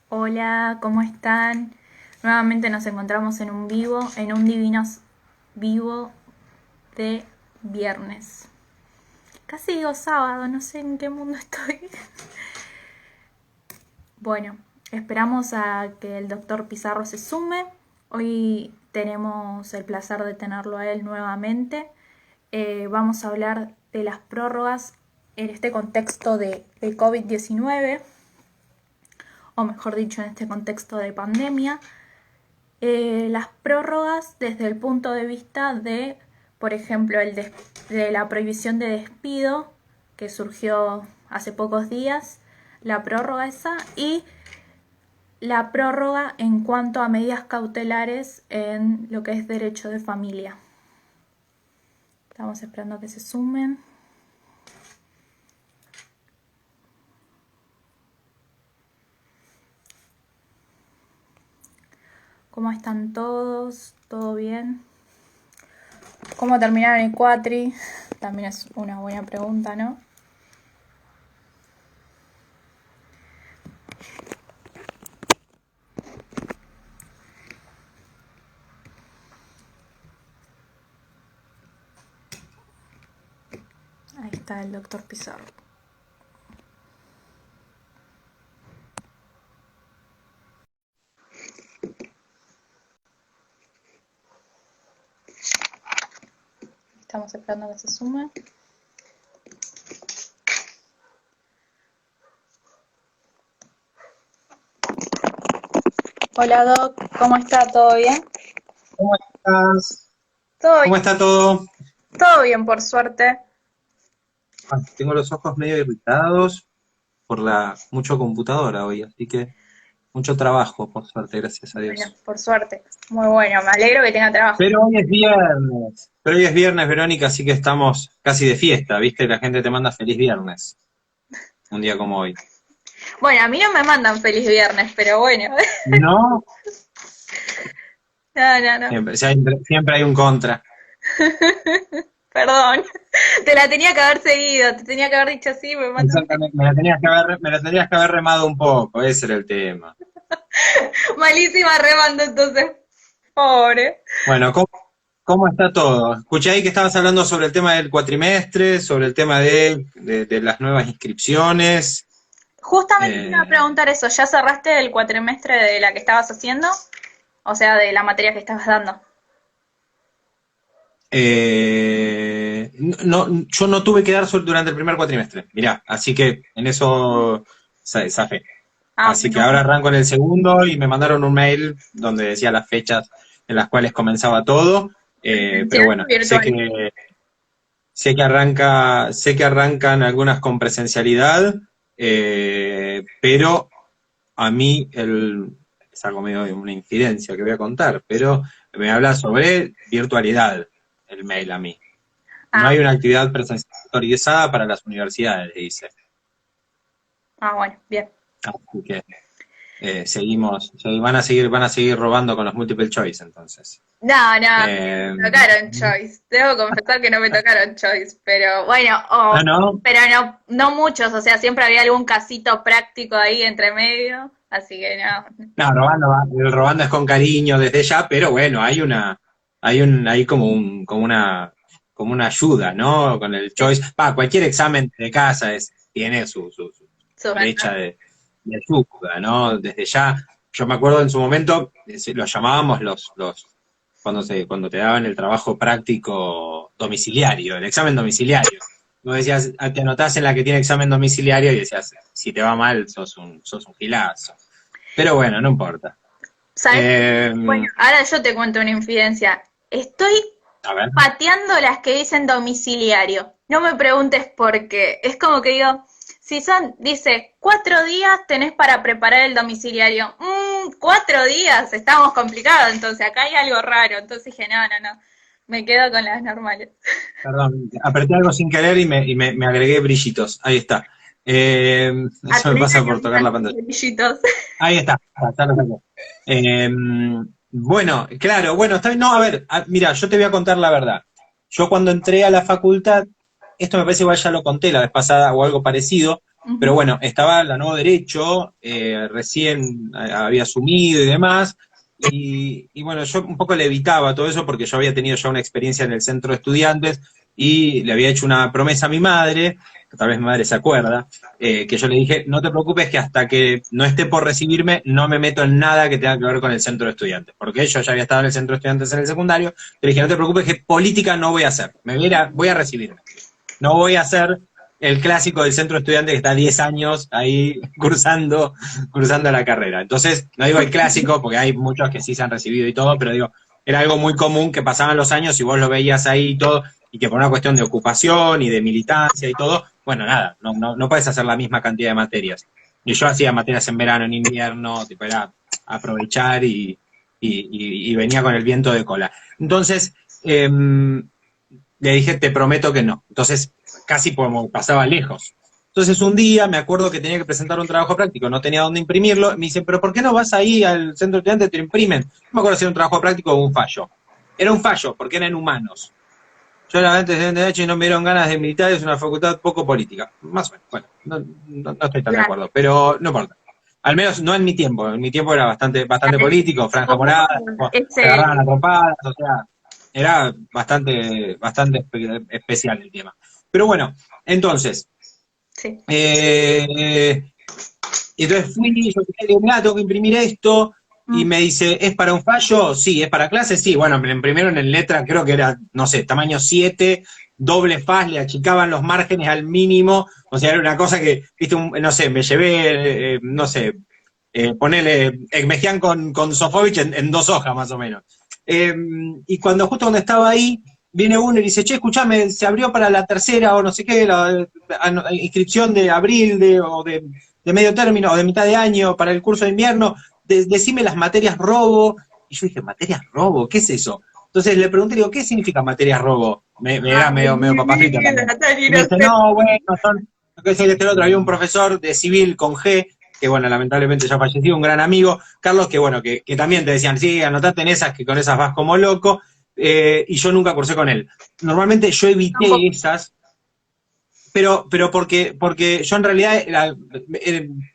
Hola, ¿cómo están? Nuevamente nos encontramos en un Divinos Vivo de viernes. Casi digo sábado, no sé en qué mundo estoy. Bueno, esperamos a que el doctor Pizarro se sume. Hoy tenemos el placer de tenerlo a él nuevamente. Vamos a hablar de las prórrogas en este contexto de COVID-19, o mejor dicho, en este contexto de pandemia. Las prórrogas desde el punto de vista de, por ejemplo, de la prohibición de despido que surgió hace pocos días, la prórroga esa, y la prórroga en cuanto a medidas cautelares en lo que es derecho de familia. Estamos esperando a que se sumen. ¿Cómo están todos? ¿Todo bien? ¿Cómo terminaron el cuatri? También es una buena pregunta, ¿no? Ahí está el doctor Pizarro. Estamos esperando a que se sume. Hola Doc, ¿cómo está? ¿Todo bien? ¿Cómo estás? Todo ¿Cómo bien, está todo? todo bien por suerte. Tengo los ojos medio irritados por la mucho computadora hoy, así que mucho trabajo, por suerte, gracias a Bueno, Dios. por suerte. Muy bueno, me alegro que tenga trabajo. Pero hoy es viernes, Verónica, así que estamos casi de fiesta, ¿viste? La gente te manda feliz viernes, un día como hoy. Bueno, a mí no me mandan feliz viernes, pero bueno. No, No, no, no. siempre hay un contra. Perdón. Te la tenía que haber seguido, te tenía que haber dicho sí, me mandan feliz. Exactamente, me la tenías que haber remado un poco, ese era el tema. Malísima remando entonces. Pobre. Bueno, ¿cómo está todo? Escuché ahí que estabas hablando sobre el tema del cuatrimestre, sobre el tema de las nuevas inscripciones. Justamente te iba a Eh, preguntar eso, ¿ya cerraste el cuatrimestre de la que estabas haciendo? O sea, de la materia que estabas dando. yo no tuve que dar durante el primer cuatrimestre, mirá, así que en eso zafé. Ah, Así que menos ahora mal. arranco en el segundo y me mandaron un mail donde decía las fechas en las cuales comenzaba todo. Pero Presencial o bueno, virtual. sé que arrancan algunas con presencialidad, pero a mí es algo medio de una infidencia que voy a contar, pero me habla sobre virtualidad el mail a mí. No Ah, hay una actividad presencial autorizada para las universidades, dice. ah, bueno, bien. Así que van a seguir robando con los multiple choice entonces. No, no, a mí Eh, no me tocaron choice. Debo confesar que no me tocaron choice, pero bueno, no, pero no, no muchos, o sea, siempre había algún casito práctico ahí entre medio, así que no. no, el robando es con cariño desde ya, pero bueno, hay como una ayuda, ¿no? Con el Sí, choice. Cualquier examen de casa tiene su sus brecha ventajas. de ayuda, ¿no? Desde ya, yo me acuerdo en su momento, los llamábamos cuando te daban el trabajo práctico domiciliario, el examen domiciliario. Vos decías, te anotás en la que tiene examen domiciliario y decías, si te va mal, sos un gilazo. Pero bueno, no importa. ¿Sabes? Eh, Bueno, ahora yo te cuento una infidencia. Estoy a ver. pateando las que dicen domiciliario. No me preguntes por qué. Es como que digo, si son, dice, 4 días tenés para preparar el domiciliario. 4 días, estamos complicados, entonces acá hay algo raro. Entonces dije, no, no, no, me quedo con las normales. Perdón, apreté algo sin querer me agregué brillitos. Ahí está. A Eso me plena pasa por tocar canción, la pantalla. brillitos. Ahí está, ya lo saqué. Eh, bueno, claro, bueno, está bien. No, a ver, mira, yo te voy a contar la verdad. Yo cuando entré a la facultad, esto me parece igual ya lo conté la vez pasada o algo parecido, Pero Ujú. bueno, estaba la Nuevo Derecho, recién había asumido y demás, y bueno, yo un poco le evitaba todo eso porque yo había tenido ya una experiencia en el centro de estudiantes y le había hecho una promesa a mi madre, que tal vez mi madre se acuerda, que yo le dije, no te preocupes que hasta que no esté por recibirme, no me meto en nada que tenga que ver con el centro de estudiantes, porque yo ya había estado en el centro de estudiantes en el secundario, le dije, no te preocupes que política no voy a hacer, voy a recibirme. No voy a hacer el clásico del centro estudiante que está 10 años ahí cursando la carrera. Entonces, no digo el clásico, porque hay muchos que sí se han recibido y todo, pero digo, era algo muy común que pasaban los años y vos lo veías ahí y todo, y que por una cuestión de ocupación y de militancia y todo, bueno, nada, no puedes hacer la misma cantidad de materias. Y yo hacía materias en verano, en invierno, tipo, era aprovechar y venía con el viento de cola. Entonces, le dije, te prometo que no. Entonces, casi como pasaba lejos. Entonces, un día me acuerdo que tenía que presentar un trabajo práctico, no tenía dónde imprimirlo. Me dicen, pero ¿por qué no vas ahí al centro de estudiantes y te lo imprimen? No me acuerdo si era un trabajo práctico o un fallo. Era un fallo, porque eran humanos. Yo era antes de derecho y no me dieron ganas de militar, es una facultad poco política. Más o menos. Bueno, no estoy tan de Claro. acuerdo, pero no importa. Al menos no en mi tiempo. En mi tiempo era bastante político, franja Como morada, se ese, agarraban a trompadas, o sea, era bastante especial el tema. Pero bueno, entonces, sí. eh, entonces fui, yo le digo, mirá, tengo que imprimir esto, y Mm. me dice, ¿es para un fallo? Sí, ¿es para clase? Sí, bueno, me lo imprimieron en letra, creo que era, no sé, tamaño 7, doble faz, le achicaban los márgenes al mínimo, o sea, era una cosa que, viste, no sé, me llevé, no sé, ponele, Ekmejian con Sofovich en 2 hojas más o menos. Y justo cuando estaba ahí, viene uno y dice, che, escuchame, se abrió para la tercera o no sé qué, la inscripción de abril o de medio término o de mitad de año para el curso de invierno, decime las materias robo. Y yo dije, ¿materias robo? ¿Qué es eso? Entonces le pregunté, digo, ¿qué significa materias robo? Me era Ay, medio mi papafrita también. vida, tan Y me dice, inocente. no, bueno, son, que es este otro. Había un profesor de civil con G, que bueno, lamentablemente ya falleció, un gran amigo, Carlos, que bueno, que también te decían, sí, anotate en esas, que con esas vas como loco, y yo nunca cursé con él. Normalmente yo evité Tampoco. esas, pero porque yo en realidad,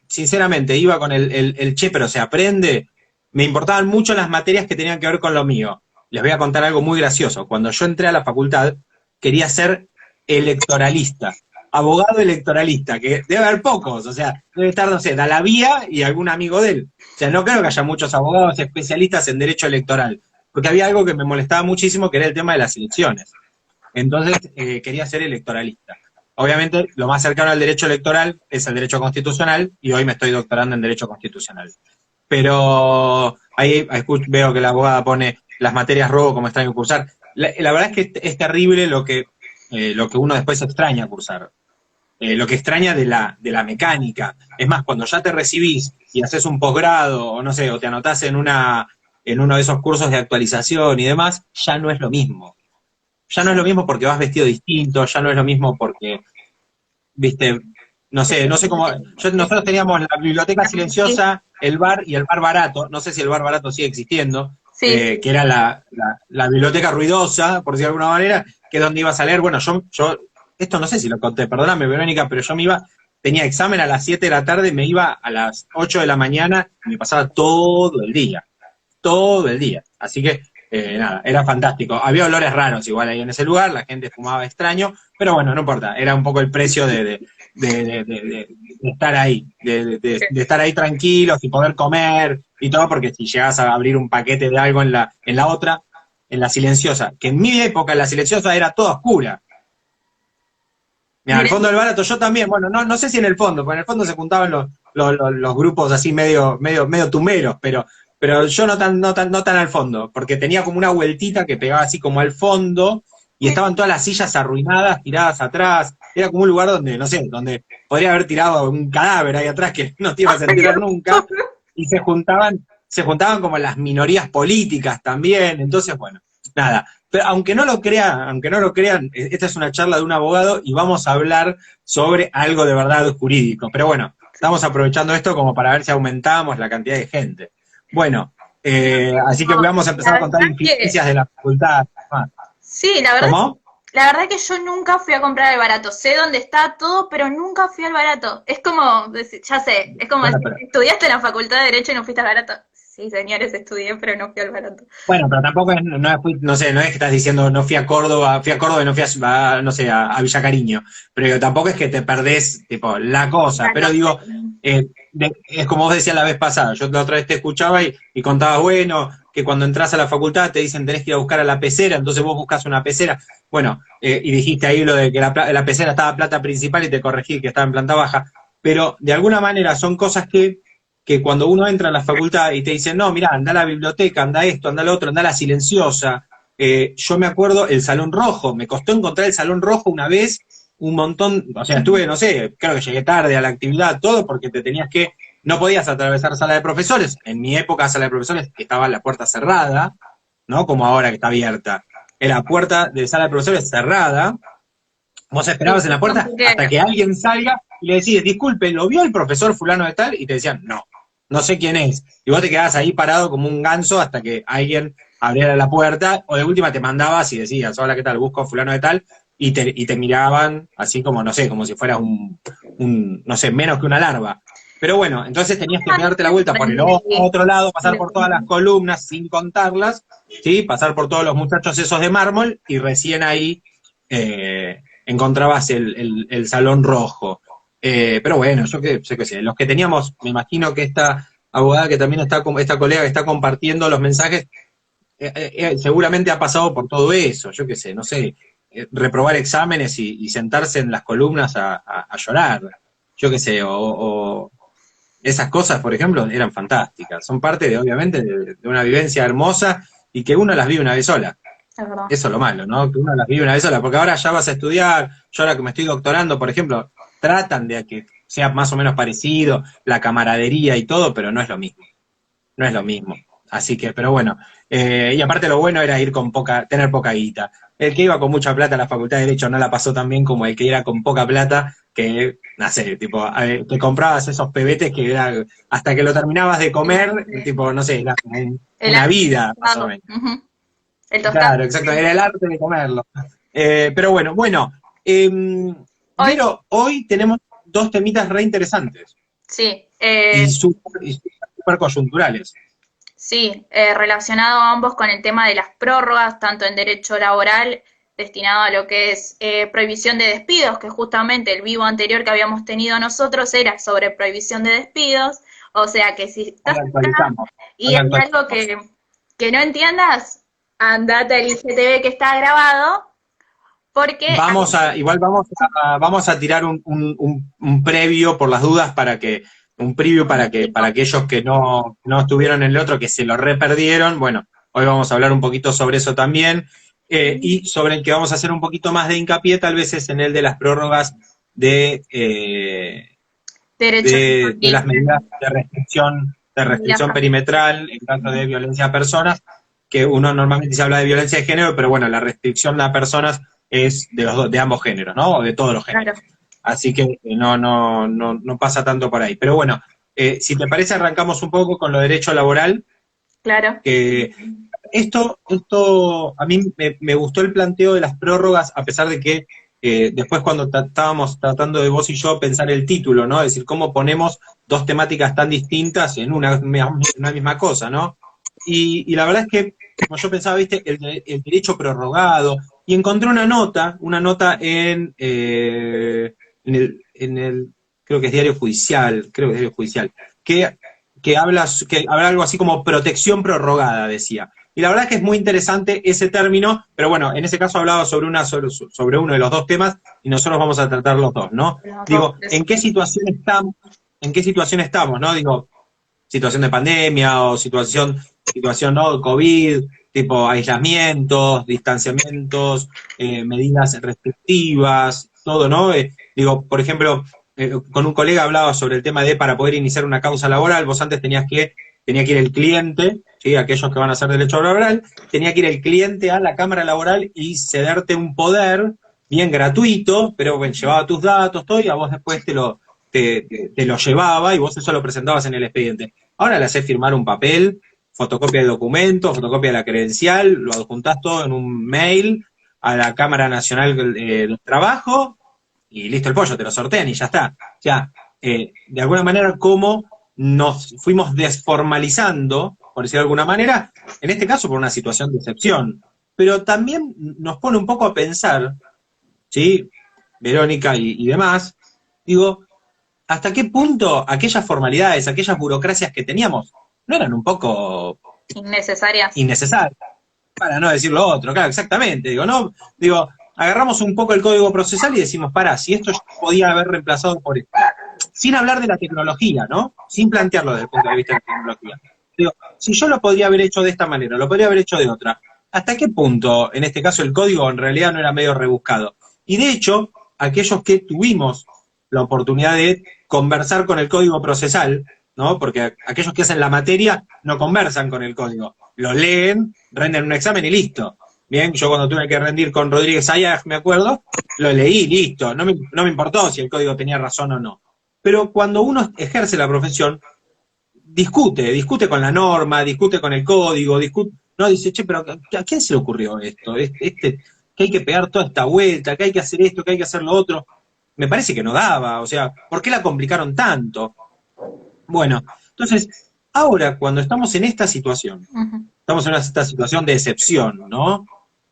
sinceramente, iba con el che, pero se aprende, me importaban mucho las materias que tenían que ver con lo mío. Les voy a contar algo muy gracioso. Cuando yo entré a la facultad, quería ser electoralista, abogado electoralista, que debe haber pocos, o sea, debe estar, no sé, Dalavía y algún amigo de él. O sea, no creo que haya muchos abogados especialistas en derecho electoral, porque había algo que me molestaba muchísimo, que era el tema de las elecciones. Entonces, quería ser electoralista. Obviamente, lo más cercano al derecho electoral es el derecho constitucional, y hoy me estoy doctorando en derecho constitucional. Pero ahí veo que la abogada pone las materias robo como extraño cursar. La verdad es que es terrible lo que uno después extraña cursar. Lo que extraña de la mecánica. Es más, cuando ya te recibís y haces un posgrado, o no sé, o te anotás en uno de esos cursos de actualización y demás, ya no es lo mismo. Ya no es lo mismo porque vas vestido distinto, ya no es lo mismo porque, viste, no sé cómo. Nosotros teníamos la biblioteca silenciosa, el bar y el bar barato. No sé si el bar barato sigue existiendo, Sí, sí. que era la biblioteca ruidosa, por decirlo de alguna manera, que es donde ibas a leer. Bueno, yo esto no sé si lo conté, perdóname, Verónica, pero yo me iba, tenía examen a las 7 de la tarde, me iba a las 8 de la mañana y me pasaba todo el día. Todo el día. Así que, nada, era fantástico. Había olores raros igual ahí en ese lugar, la gente fumaba extraño, pero bueno, no importa, era un poco el precio de estar ahí, de estar ahí tranquilos y poder comer y todo, porque si llegas a abrir un paquete de algo en la otra, en la silenciosa, que en mi época en la silenciosa era toda oscura. Mira, al Mirá, fondo del barato, yo también, bueno, no sé si en el fondo, porque en el fondo se juntaban los grupos así medio tumeros, pero yo no tan al fondo, porque tenía como una vueltita que pegaba así como al fondo, y estaban todas las sillas arruinadas, tiradas atrás, era como un lugar donde, no sé, donde podría haber tirado un cadáver ahí atrás que no te ibas a enterar nunca, y se juntaban como las minorías políticas también, entonces, bueno, nada. Pero aunque no lo crean, esta es una charla de un abogado y vamos a hablar sobre algo de verdad jurídico. Pero bueno, estamos aprovechando esto como para ver si aumentamos la cantidad de gente. Bueno, así que vamos a empezar la a contar verdad que infidencias de la facultad. Ah, sí, la verdad ¿cómo? La verdad que yo nunca fui a comprar al barato. Sé dónde está todo, pero nunca fui al barato. Es como, ya sé, es como Bueno, decir, pero estudiaste en la facultad de Derecho y no fuiste al barato. Sí, señores, estudié, pero no fui al barato. Bueno, pero tampoco es, no sé, no es que estás diciendo no fui a Córdoba y no fui no sé, a Villa Cariño, pero digo, tampoco es que te perdés, tipo, la cosa, pero digo, es como vos decías la vez pasada, yo la otra vez te escuchaba y contabas, bueno, que cuando entras a la facultad te dicen tenés que ir a buscar a la pecera, entonces vos buscas una pecera, bueno, y dijiste ahí lo de que la pecera estaba en planta principal y te corregí que estaba en planta baja, pero de alguna manera son cosas que cuando uno entra a la facultad y te dicen, no, mira, anda a la biblioteca, anda esto, anda lo otro, anda a la silenciosa. Yo me acuerdo el Salón Rojo, me costó encontrar el Salón Rojo una vez, un montón, o sea, estuve, no sé, creo que llegué tarde a la actividad, todo, porque no podías atravesar sala de profesores. En mi época, sala de profesores estaba la puerta cerrada, ¿no? Como ahora que está abierta. Era puerta de sala de profesores cerrada, vos esperabas en la puerta hasta que alguien salga y le decís, disculpe, ¿lo vio el profesor fulano de tal? Y te decían, no, no sé quién es. Y vos te quedabas ahí parado como un ganso hasta que alguien abriera la puerta, o de última te mandabas y decías, hola, ¿qué tal? Busco a fulano de tal, y te miraban así como, no sé, como si fueras no sé, menos que una larva. Pero bueno, entonces tenías que darte la vuelta por el otro lado, pasar por todas las columnas sin contarlas, ¿sí? Pasar por todos los muchachos esos de mármol, y recién ahí encontrabas el Salón Rojo. Pero bueno, yo qué sé, los que teníamos, me imagino que esta abogada que también está, esta colega que está compartiendo los mensajes, seguramente ha pasado por todo eso, yo qué sé, no sé, reprobar exámenes y sentarse en las columnas a llorar, yo qué sé, o esas cosas, por ejemplo, eran fantásticas, son parte de, obviamente, de una vivencia hermosa y que uno las vive una vez sola. Es verdad. Eso es lo malo, ¿no? Que uno las vive una vez sola, porque ahora ya vas a estudiar, yo ahora que me estoy doctorando, por ejemplo, tratan de que sea más o menos parecido, la camaradería y todo, pero no es lo mismo, no es lo mismo. Así que, pero bueno, y aparte lo bueno era ir tener poca guita. El que iba con mucha plata a la Facultad de Derecho no la pasó tan bien como el que era con poca plata, que, no sé, tipo, te comprabas esos pebetes que era, hasta que lo terminabas de comer, tipo, no sé, era como una vida, más o menos. El tostado. Claro, exacto, era el arte de comerlo. Pero bueno, Hoy, Vero, hoy tenemos dos temitas re interesantes sí, y súper coyunturales. sí, relacionado ambos con el tema de las prórrogas, tanto en derecho laboral, destinado a lo que es prohibición de despidos, que justamente el vivo anterior que habíamos tenido nosotros era sobre prohibición de despidos, o sea que si Hoy estás acá actualizamos. y Hoy hay actualizamos. algo que no entiendas, andate al IGTV que está grabado, porque Vamos a tirar un previo por las dudas un preview para aquellos que no estuvieron en el otro, que se lo reperdieron. Bueno, hoy vamos a hablar un poquito sobre eso también, y sobre el que vamos a hacer un poquito más de hincapié, tal vez es en el de las prórrogas derecho de las medidas de y la restricción perimetral en caso de violencia a personas, que uno normalmente se habla de violencia de género, pero bueno, la restricción a personas es de ambos géneros, ¿no? O de todos los géneros. claro, Así que no pasa tanto por ahí. Pero bueno, si te parece, arrancamos un poco con lo de derecho laboral, claro. que esto a mí me gustó el planteo de las prórrogas, a pesar de que después cuando estábamos tratando de vos y yo pensar el título, ¿no? Es decir, cómo ponemos dos temáticas tan distintas en una misma cosa, ¿no? Y la verdad es que, como yo pensaba, viste, el derecho prorrogado, y encontré una nota en el, creo que es Diario Judicial, que habla algo así como protección prorrogada, decía. Y la verdad es que es muy interesante ese término, pero bueno, en ese caso hablaba sobre uno de los dos temas y nosotros vamos a tratar los dos, ¿no? Digo, ¿en qué situación estamos? ¿En qué situación estamos, no? Digo, situación de pandemia o situación no, COVID, tipo aislamientos, distanciamientos, medidas restrictivas, todo, ¿no? Digo, por ejemplo, con un colega hablaba sobre el tema de para poder iniciar una causa laboral, vos antes tenía que ir el cliente, ¿sí? Aquellos que van a hacer derecho laboral, tenía que ir el cliente a la Cámara Laboral y cederte un poder bien gratuito, pero bueno, llevaba tus datos, todo, y a vos después te lo llevaba y vos eso lo presentabas en el expediente. Ahora le haces firmar un papel, fotocopia de documento, fotocopia de la credencial, lo adjuntás todo en un mail a la Cámara Nacional del Trabajo y listo el pollo, te lo sortean y ya está. O sea, de alguna manera como nos fuimos desformalizando, por decirlo de alguna manera, en este caso por una situación de excepción. Pero también nos pone un poco a pensar, ¿sí? Verónica y demás, digo, ¿hasta qué punto aquellas formalidades, aquellas burocracias que teníamos no eran un poco Innecesarias. innecesarias? Para no decir lo otro, claro, exactamente. Digo, no, digo, agarramos un poco el código procesal y decimos, pará, si esto podía haber reemplazado por esto. Sin hablar de la tecnología, ¿no? Sin plantearlo desde el punto de vista de la tecnología. Digo, si yo lo podría haber hecho de esta manera, lo podría haber hecho de otra, ¿hasta qué punto, en este caso, el código en realidad no era medio rebuscado? Y de hecho, aquellos que tuvimos la oportunidad de conversar con el código procesal, ¿no? Porque aquellos que hacen la materia no conversan con el código, lo leen, rinden un examen y listo. Bien, yo cuando tuve que rendir con Rodríguez Ayag, me acuerdo, lo leí, listo, no me importó si el código tenía razón o no. Pero cuando uno ejerce la profesión, discute con la norma, discute con el código, no, dice, che, pero ¿a quién se le ocurrió esto? Que hay que pegar toda esta vuelta, que hay que hacer esto, que hay que hacer lo otro. Me parece que no daba, o sea, ¿por qué la complicaron tanto? Bueno, entonces, ahora cuando estamos en esta situación, estamos en esta situación de excepción, ¿no?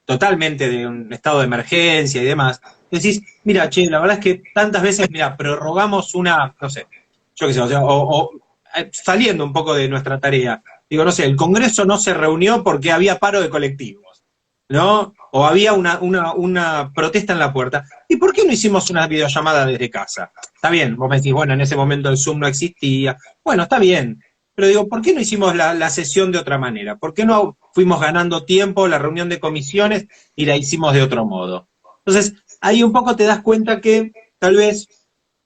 Totalmente de un estado de emergencia y demás, decís, mira, che, la verdad es que tantas veces, mira, prorrogamos una, no sé, yo qué sé, o sea, saliendo un poco de nuestra tarea, digo, no sé, el Congreso no se reunió porque había paro de colectivos, ¿no? O había una protesta en la puerta. ¿Y por qué no hicimos una videollamada desde casa? Está bien, vos me decís, bueno, en ese momento el Zoom no existía. Bueno, está bien. Pero digo, ¿por qué no hicimos la sesión de otra manera? ¿Por qué no fuimos ganando tiempo, la reunión de comisiones, y la hicimos de otro modo? Entonces, ahí un poco te das cuenta que tal vez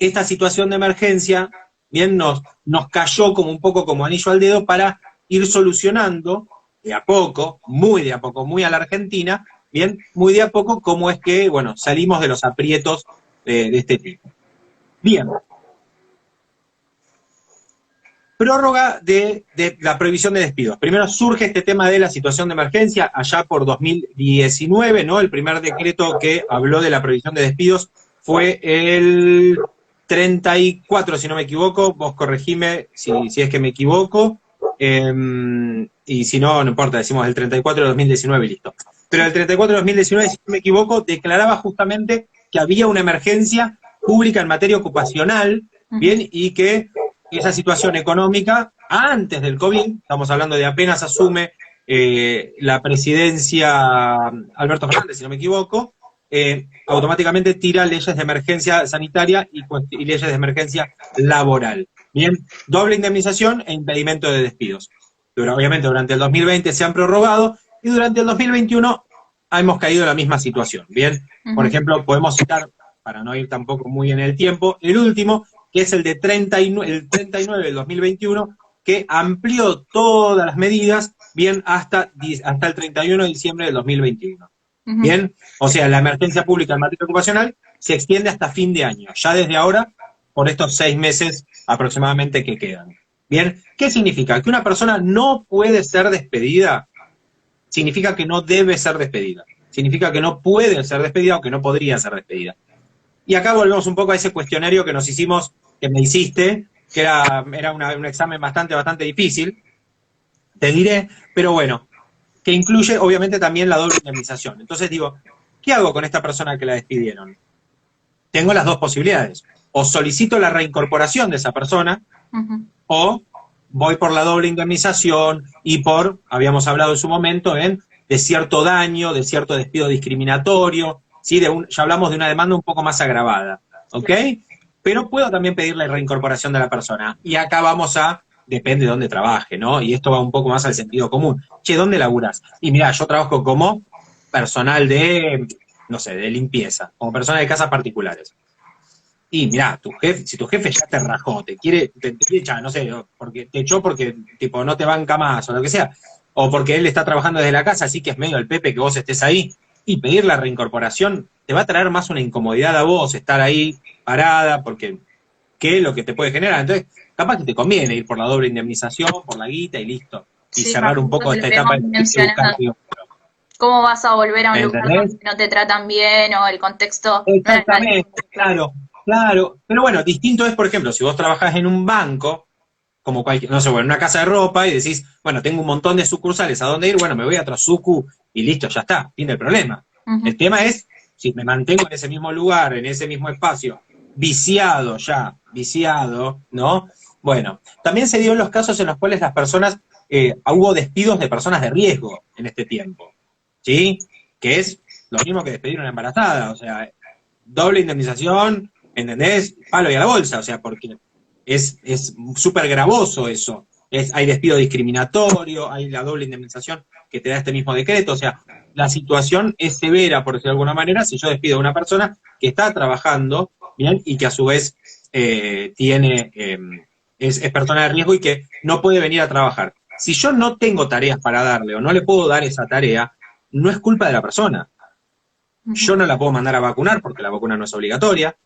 esta situación de emergencia, bien, nos cayó como un poco como anillo al dedo para ir solucionando de a poco, muy a la Argentina, bien, muy de a poco, cómo es que, bueno, salimos de los aprietos de este tipo. Bien. Prórroga de la prohibición de despidos. Primero surge este tema de la situación de emergencia allá por 2019, ¿no? El primer decreto que habló de la prohibición de despidos fue el 34, si no me equivoco. Vos corregime si es que me equivoco. Y si no, no importa, decimos el 34 de 2019 y listo. Pero el 34 de 2019, si no me equivoco, declaraba justamente que había una emergencia pública en materia ocupacional, ¿bien? Y que esa situación económica, antes del COVID, estamos hablando de apenas asume la presidencia Alberto Fernández, si no me equivoco, automáticamente tira leyes de emergencia sanitaria y leyes de emergencia laboral. Bien, doble indemnización e impedimento de despidos. Pero obviamente durante el 2020 se han prorrogado y durante el 2021 hemos caído en la misma situación. Bien, por ejemplo, podemos citar, para no ir tampoco muy en el tiempo, el último, que es el de 39 del 2021, que amplió todas las medidas, bien, hasta el 31 de diciembre del 2021. Bien, o sea, la emergencia pública en materia ocupacional se extiende hasta fin de año, ya desde ahora, por estos 6 meses aproximadamente que quedan. Bien, ¿qué significa? Que una persona no puede ser despedida, significa que no debe ser despedida, significa que no puede ser despedida o que no podría ser despedida. Y acá volvemos un poco a ese cuestionario que nos hicimos, que me hiciste, que era un examen bastante difícil, te diré, pero bueno, que incluye obviamente también la doble indemnización. Entonces digo, ¿qué hago con esta persona que la despidieron? Tengo las dos posibilidades. O solicito la reincorporación de esa persona, o voy por la doble indemnización y por, habíamos hablado en su momento, de cierto daño, de cierto despido discriminatorio, ¿sí? Ya hablamos de una demanda un poco más agravada, ¿ok? Pero puedo también pedir la reincorporación de la persona. Y acá vamos depende de dónde trabaje, ¿no? Y esto va un poco más al sentido común. Che, ¿dónde laburás? Y mirá, yo trabajo como personal de, no sé, de limpieza, como persona de casas particulares. Y mirá, si tu jefe ya te rajó, te quiere echar, no sé, porque te echó porque tipo no te banca más o lo que sea, o porque él está trabajando desde la casa, así que es medio el pepe que vos estés ahí, y pedir la reincorporación te va a traer más una incomodidad a vos, estar ahí parada, porque ¿qué es lo que te puede generar? Entonces, capaz que te conviene ir por la doble indemnización, por la guita y listo, y Sí, cerrar un poco esta etapa de buscar. ¿Cómo vas a volver a un lugar ¿entendés? donde no te tratan bien o el contexto no es el Exactamente, mismo? claro, claro. Pero bueno, distinto es, por ejemplo, si vos trabajás en un banco, como cualquier, no sé, bueno, en una casa de ropa y decís, bueno, tengo un montón de sucursales, ¿a dónde ir? Bueno, me voy a otro sucu y listo, ya está, fin del problema. El Ujú. tema es, si me mantengo en ese mismo lugar, en ese mismo espacio, viciado ya, viciado, ¿no? Bueno, también se dio en los casos en los cuales las personas, hubo despidos de personas de riesgo en este tiempo, ¿sí? Que es lo mismo que despedir a una embarazada, o sea, doble indemnización, ¿entendés? Palo y a la bolsa, o sea, porque es súper gravoso eso. Hay despido discriminatorio, hay la doble indemnización que te da este mismo decreto, o sea, la situación es severa, por decirlo de alguna manera, si yo despido a una persona que está trabajando, bien, y que a su vez tiene, es persona de riesgo y que no puede venir a trabajar. Si yo no tengo tareas para darle o no le puedo dar esa tarea, no es culpa de la persona. Ujú. Yo no la puedo mandar a vacunar porque la vacuna no es obligatoria.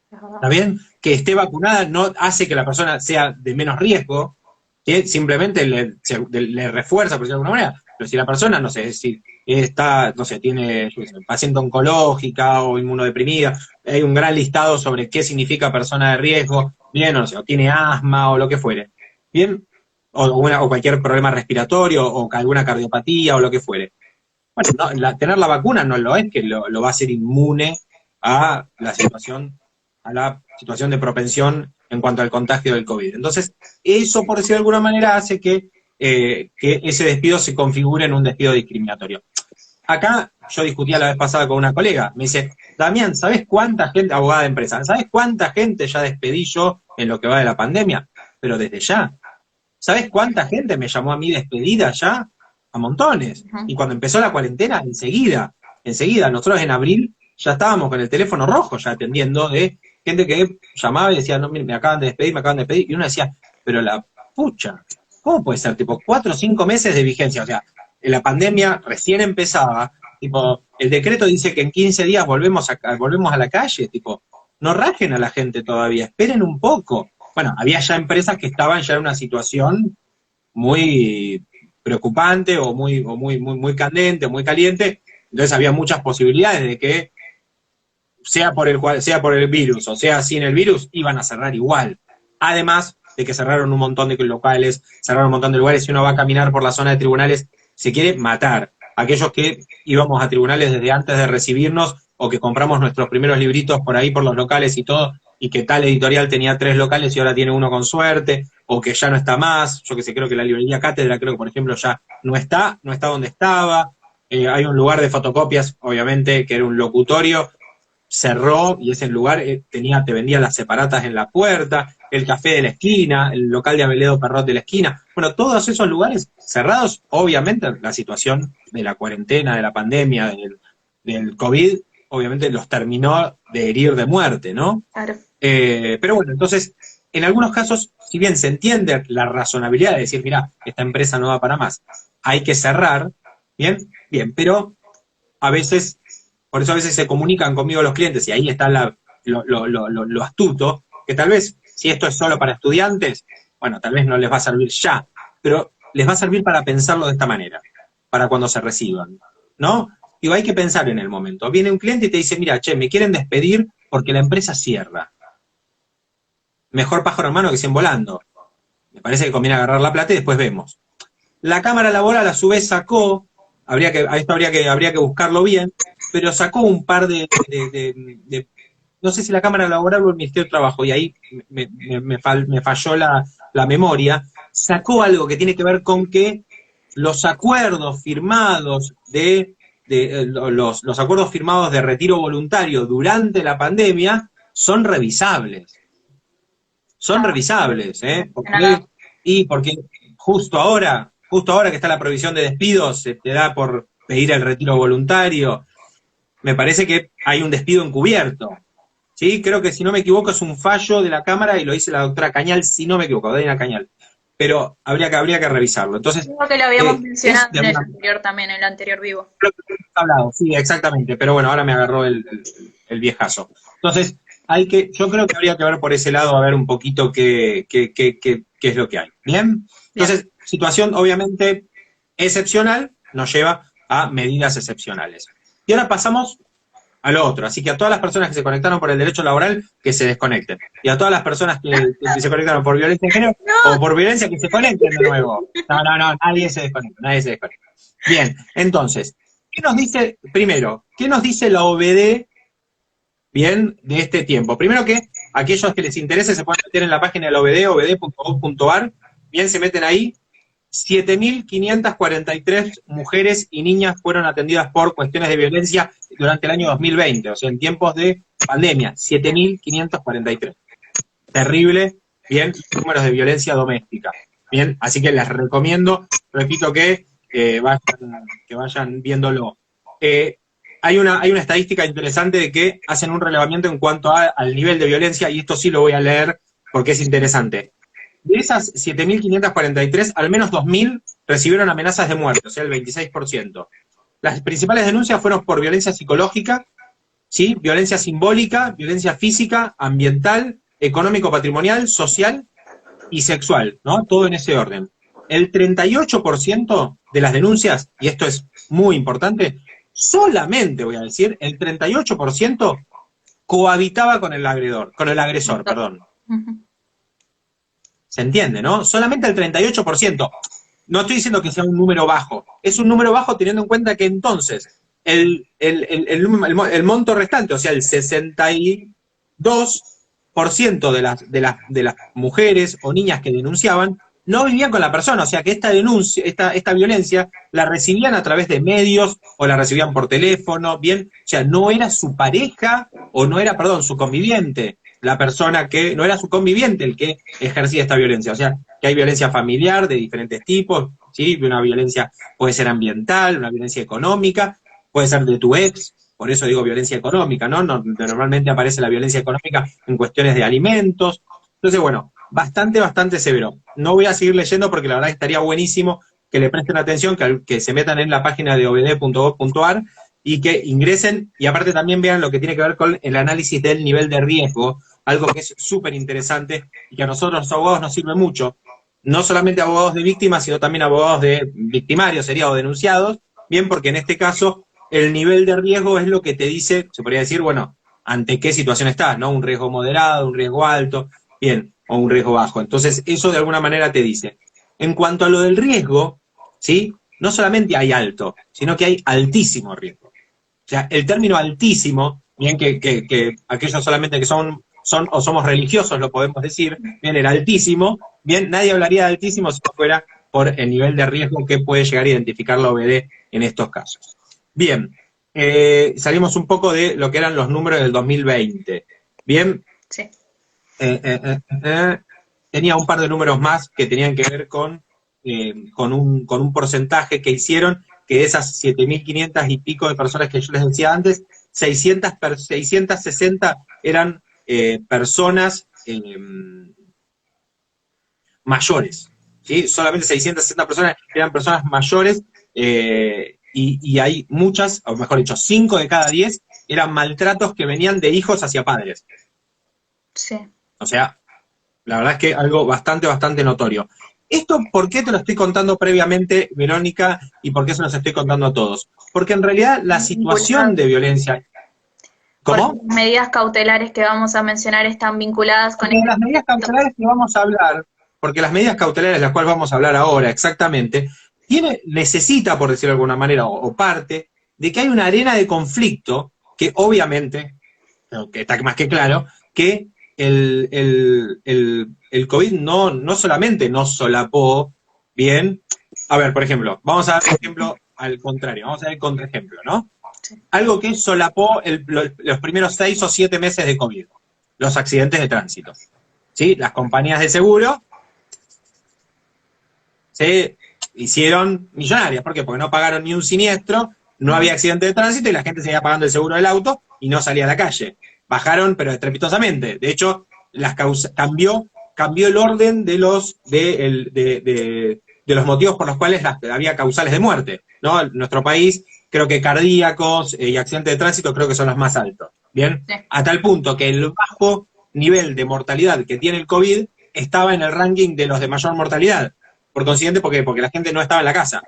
Es verdad. ¿Está bien? Que esté vacunada no hace que la persona sea de menos riesgo, que simplemente le refuerza, por decirlo de alguna manera. Pero si la persona, no sé, si está, no sé, tiene yo qué sé, paciente oncológica o inmunodeprimida, hay un gran listado sobre qué significa persona de riesgo, bien, o no sé, o tiene asma o lo que fuere, bien, o cualquier problema respiratorio o alguna cardiopatía o lo que fuere. Bueno, tener la vacuna no lo es que lo va a hacer inmune a la situación de propensión en cuanto al contagio del COVID. Entonces, eso, por decirlo de alguna manera, hace que ese despido se configure en un despido discriminatorio. Acá yo discutía la vez pasada con una colega, me dice, Damián, ¿sabes cuánta gente, abogada de empresa, ¿sabes cuánta gente ya despedí yo en lo que va de la pandemia? Pero desde ya, ¿sabes cuánta gente me llamó a mí despedida ya? A montones. Ujú. Y cuando empezó la cuarentena, enseguida, nosotros en abril ya estábamos con el teléfono rojo ya atendiendo de gente que llamaba y decía, no, mire, me acaban de despedir, me acaban de despedir. Y uno decía, pero la pucha, ¿cómo puede ser? Tipo, 4 o 5 meses de vigencia. O sea, la pandemia recién empezaba. Tipo, el decreto dice que en 15 días volvemos a la calle. Tipo, no rajen a la gente todavía, esperen un poco. Bueno, había ya empresas que estaban ya en una situación muy preocupante o muy candente, muy caliente, entonces había muchas posibilidades de que sea por el virus o sea sin el virus, iban a cerrar igual. Además de que cerraron un montón de locales, cerraron un montón de lugares, si uno va a caminar por la zona de tribunales, se quiere matar. Aquellos que íbamos a tribunales desde antes de recibirnos o que compramos nuestros primeros libritos por ahí por los locales y todo, y que tal editorial tenía 3 locales y ahora tiene uno con suerte, o que ya no está más, yo que sé, creo que la librería Cátedra, creo que por ejemplo ya no está donde estaba, hay un lugar de fotocopias, obviamente, que era un locutorio, cerró y ese lugar te vendía las separatas en la puerta, el café de la esquina, el local de Abeledo Perrot de la esquina. Bueno, todos esos lugares cerrados, obviamente la situación de la cuarentena, de la pandemia, del COVID, obviamente los terminó de herir de muerte, ¿no? Claro. Pero bueno, entonces, en algunos casos, si bien se entiende la razonabilidad de decir, mira, esta empresa no va para más, hay que cerrar, bien, bien, pero a veces, por eso a veces se comunican conmigo los clientes y ahí está lo astuto, que tal vez si esto es solo para estudiantes, bueno, tal vez no les va a servir ya, pero les va a servir para pensarlo de esta manera, para cuando se reciban, ¿no? Digo, hay que pensar en el momento. Viene un cliente y te dice, mira, che, me quieren despedir porque la empresa cierra. Mejor pájaro en mano que 100 volando. Me parece que conviene agarrar la plata y después vemos. La Cámara Laboral a su vez sacó, a esto habría que buscarlo bien, pero sacó un par de no sé si la Cámara Laboral o el Ministerio de Trabajo, y ahí me falló la memoria, sacó algo que tiene que ver con que los acuerdos firmados los acuerdos firmados de retiro voluntario durante la pandemia son revisables. Son Ah, revisables, ¿eh? nada. Porque justo ahora que está la prohibición de despidos, se te da por pedir el retiro voluntario. Me parece que hay un despido encubierto. ¿Sí? Creo que si no me equivoco es un fallo de la Cámara y lo dice la doctora Cañal, si no me equivoco, Dana Cañal. Pero habría que revisarlo. Entonces, Creo que lo habíamos es mencionado de en el alguna anterior también, en el anterior vivo. hablado, sí, exactamente, pero bueno, ahora me agarró el viejazo. Entonces, yo creo que habría que ver por ese lado, a ver un poquito qué es lo que hay. ¿Bien? Bien. Entonces, situación obviamente excepcional nos lleva a medidas excepcionales. Y ahora pasamos a lo otro. Así que a todas las personas que se conectaron por el derecho laboral, que se desconecten. Y a todas las personas que se conectaron por violencia de género o por violencia, que se conecten de nuevo. No, nadie se desconecta, nadie se desconecta. Bien, entonces, ¿qué nos dice, primero, qué nos dice la OBD, bien, de este tiempo? Primero que aquellos que les interese se pueden meter en la página de la OBD, obd.gov.ar, bien, se meten ahí. 7.543 mujeres y niñas fueron atendidas por cuestiones de violencia durante el año 2020, o sea, en tiempos de pandemia, 7.543. Terrible, bien, números de violencia doméstica. Bien, así que les recomiendo, repito, que vayan viéndolo. Hay una estadística interesante de que hacen un relevamiento en cuanto al nivel de violencia, y esto sí lo voy a leer porque es interesante. De esas 7.543, al menos 2.000 recibieron amenazas de muerte, o sea, el 26%. Las principales denuncias fueron por violencia psicológica, ¿sí? Violencia simbólica, violencia física, ambiental, económico-patrimonial, social y sexual, ¿no? Todo en ese orden. El 38% de las denuncias, y esto es muy importante, solamente, voy a decir, el 38% cohabitaba con el agresor, perdón. ¿Se entiende, no? Solamente el 38%. No estoy diciendo que sea un número bajo. Es un número bajo teniendo en cuenta que entonces el monto restante, o sea, el 62% de las mujeres o niñas que denunciaban, no vivían con la persona. O sea, que esta violencia la recibían a través de medios o la recibían por teléfono, bien. O sea, no era su pareja o no era, perdón, su conviviente. La persona que no era su conviviente el que ejercía esta violencia. O sea, que hay violencia familiar de diferentes tipos, ¿sí? Una violencia puede ser ambiental, una violencia económica, puede ser de tu ex, por eso digo violencia económica, ¿no? Normalmente aparece la violencia económica en cuestiones de alimentos. Entonces, bueno, bastante severo. No voy a seguir leyendo porque la verdad estaría buenísimo que le presten atención, que se metan en la página de obd.gov.ar y que ingresen, y aparte también vean lo que tiene que ver con el análisis del nivel de riesgo, algo que es súper interesante y que a nosotros los abogados nos sirve mucho, no solamente abogados de víctimas, sino también abogados de victimarios, o denunciados, bien, porque en este caso el nivel de riesgo es lo que te dice, se podría decir, bueno, ante qué situación estás, ¿no? Un riesgo moderado, un riesgo alto, bien, o un riesgo bajo. Entonces, eso de alguna manera te dice. En cuanto a lo del riesgo, ¿sí? No solamente hay alto, sino que hay altísimo riesgo. O sea, el término altísimo, bien que aquellos solamente que son o somos religiosos, lo podemos decir, bien, el altísimo, bien, nadie hablaría de altísimo si no fuera por el nivel de riesgo que puede llegar a identificar la OBD en estos casos. Bien, salimos un poco de lo que eran los números del 2020. Bien. Sí. Tenía un par de números más que tenían que ver con un porcentaje que hicieron, que de esas 7.500 y pico de personas que yo les decía antes, 660 eran personas mayores, ¿sí? Solamente 660 personas eran personas mayores, y hay muchas, o mejor dicho, 5 de cada 10 eran maltratos que venían de hijos hacia padres. Sí. O sea, la verdad es que algo bastante notorio. ¿Esto por qué te lo estoy contando previamente, Verónica, y por qué se los estoy contando a todos? Porque en realidad la situación de violencia... ¿Cómo? Las medidas cautelares que vamos a mencionar están vinculadas con... Las medidas cautelares que vamos a hablar, porque las medidas cautelares de las cuales vamos a hablar ahora exactamente, necesita, por decirlo de alguna manera, o parte, de que hay una arena de conflicto que obviamente, que está más que claro, que el COVID no solamente nos solapó, bien. A ver, por ejemplo, vamos a dar un ejemplo al contrario, vamos a dar el contraejemplo, ¿no? Sí. Algo que solapó los primeros 6 o 7 meses de COVID, los accidentes de tránsito. ¿Sí? Las compañías de seguro se hicieron millonarias. ¿Por qué? Porque no pagaron ni un siniestro, no había accidente de tránsito y la gente seguía pagando el seguro del auto y no salía a la calle. Bajaron, pero estrepitosamente. De hecho, cambió el orden de los motivos por los cuales había causales de muerte, ¿no? En nuestro país, creo que cardíacos y accidentes de tránsito creo que son los más altos, ¿bien? Sí. A tal punto que el bajo nivel de mortalidad que tiene el COVID estaba en el ranking de los de mayor mortalidad. Por consiguiente, porque la gente no estaba en la casa.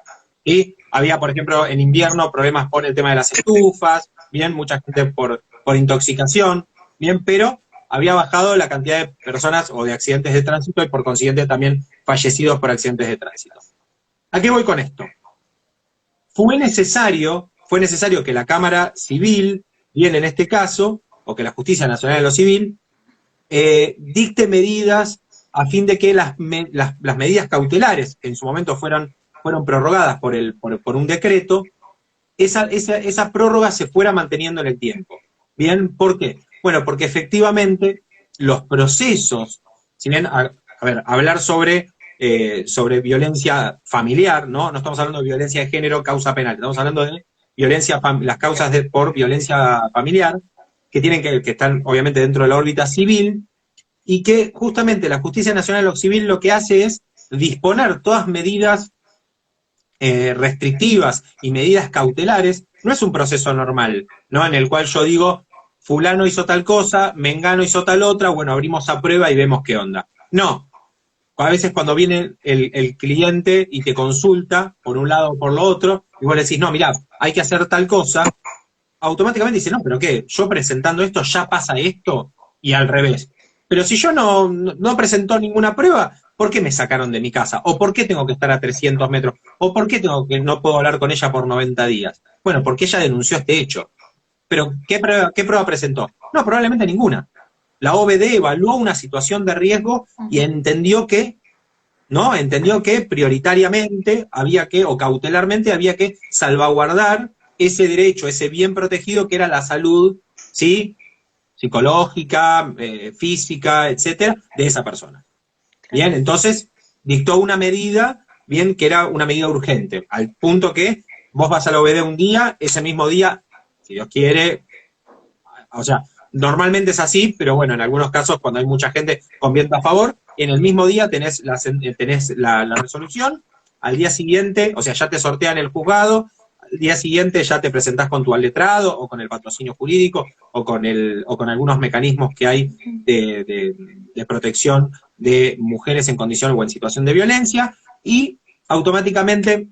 ¿sí? Había, por ejemplo, en invierno problemas por el tema de las estufas, bien, mucha gente por intoxicación, bien, pero había bajado la cantidad de personas o de accidentes de tránsito y por consiguiente también fallecidos por accidentes de tránsito. ¿A qué voy con esto? Fue necesario que la Cámara Civil, bien en este caso, o que la Justicia Nacional de lo Civil, dicte medidas a fin de que las medidas cautelares, que en su momento fueron prorrogadas por un decreto, esa prórroga se fuera manteniendo en el tiempo. ¿Bien? ¿Por qué? Bueno, porque efectivamente los procesos, si bien, a ver, hablar sobre violencia familiar, ¿no? No estamos hablando de violencia de género, causa penal, estamos hablando de violencia, las causas por violencia familiar, que están obviamente dentro de la órbita civil, y que justamente la Justicia Nacional de lo Civil lo que hace es disponer todas medidas restrictivas y medidas cautelares. No es un proceso normal, ¿no? En el cual yo digo, fulano hizo tal cosa, mengano hizo tal otra, bueno, abrimos a prueba y vemos qué onda. No. A veces cuando viene el cliente y te consulta por un lado o por lo otro, y vos le decís, no, mirá, hay que hacer tal cosa, automáticamente dice, no, pero ¿qué? Yo presentando esto ya pasa esto, y al revés. Pero si yo no presentó ninguna prueba, ¿por qué me sacaron de mi casa? ¿O por qué tengo que estar a 300 metros? ¿O por qué no puedo hablar con ella por 90 días? Bueno, porque ella denunció este hecho. Pero ¿qué prueba presentó? No, probablemente ninguna. La OBD evaluó una situación de riesgo y entendió que prioritariamente o cautelarmente había que salvaguardar ese derecho, ese bien protegido que era la salud, ¿sí? Psicológica, física, etcétera, de esa persona. Bien, entonces dictó una medida, bien, que era una medida urgente, al punto que vos vas a la OBD un día, ese mismo día, si Dios quiere, o sea, normalmente es así, pero bueno, en algunos casos cuando hay mucha gente con viento a favor, en el mismo día tenés la resolución, al día siguiente, o sea, ya te sortean el juzgado, al día siguiente ya te presentás con tu letrado o con el patrocinio jurídico o con algunos mecanismos que hay de protección de mujeres en condición o en situación de violencia, y automáticamente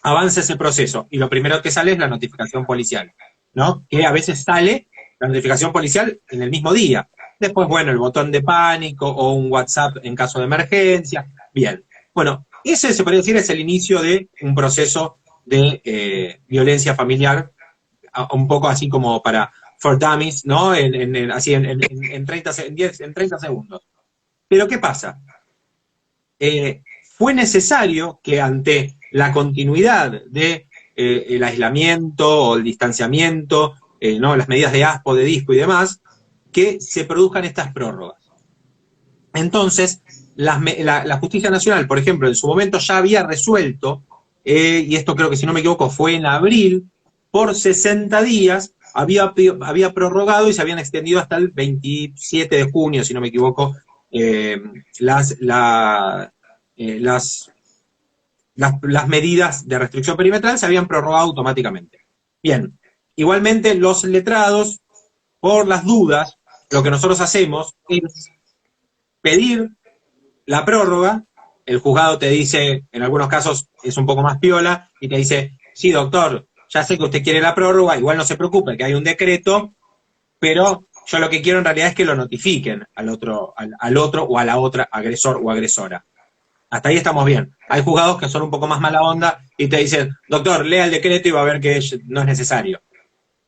avanza ese proceso. Y lo primero que sale es la notificación policial, ¿no? Que a veces sale la notificación policial en el mismo día. Después, bueno, el botón de pánico o un WhatsApp en caso de emergencia. Bien. Bueno, ese se podría decir es el inicio de un proceso de violencia familiar, un poco así como for dummies, ¿no? Así en 30 segundos. Pero ¿qué pasa? Fue necesario que ante la continuidad de el aislamiento o el distanciamiento, ¿no? Las medidas de ASPO, de DISPO y demás, que se produzcan estas prórrogas. Entonces, la Justicia Nacional, por ejemplo, en su momento ya había resuelto, y esto creo que si no me equivoco fue en abril, por 60 días, había prorrogado y se habían extendido hasta el 27 de junio, si no me equivoco, las medidas de restricción perimetral se habían prorrogado automáticamente. Bien, igualmente los letrados, por las dudas, lo que nosotros hacemos es pedir la prórroga, el juzgado te dice, en algunos casos es un poco más piola, y te dice, sí, doctor, ya sé que usted quiere la prórroga, igual no se preocupe, que hay un decreto, pero yo lo que quiero en realidad es que lo notifiquen al otro o a la otra agresor o agresora. Hasta ahí estamos bien. Hay juzgados que son un poco más mala onda y te dicen, doctor, lea el decreto y va a ver que no es necesario.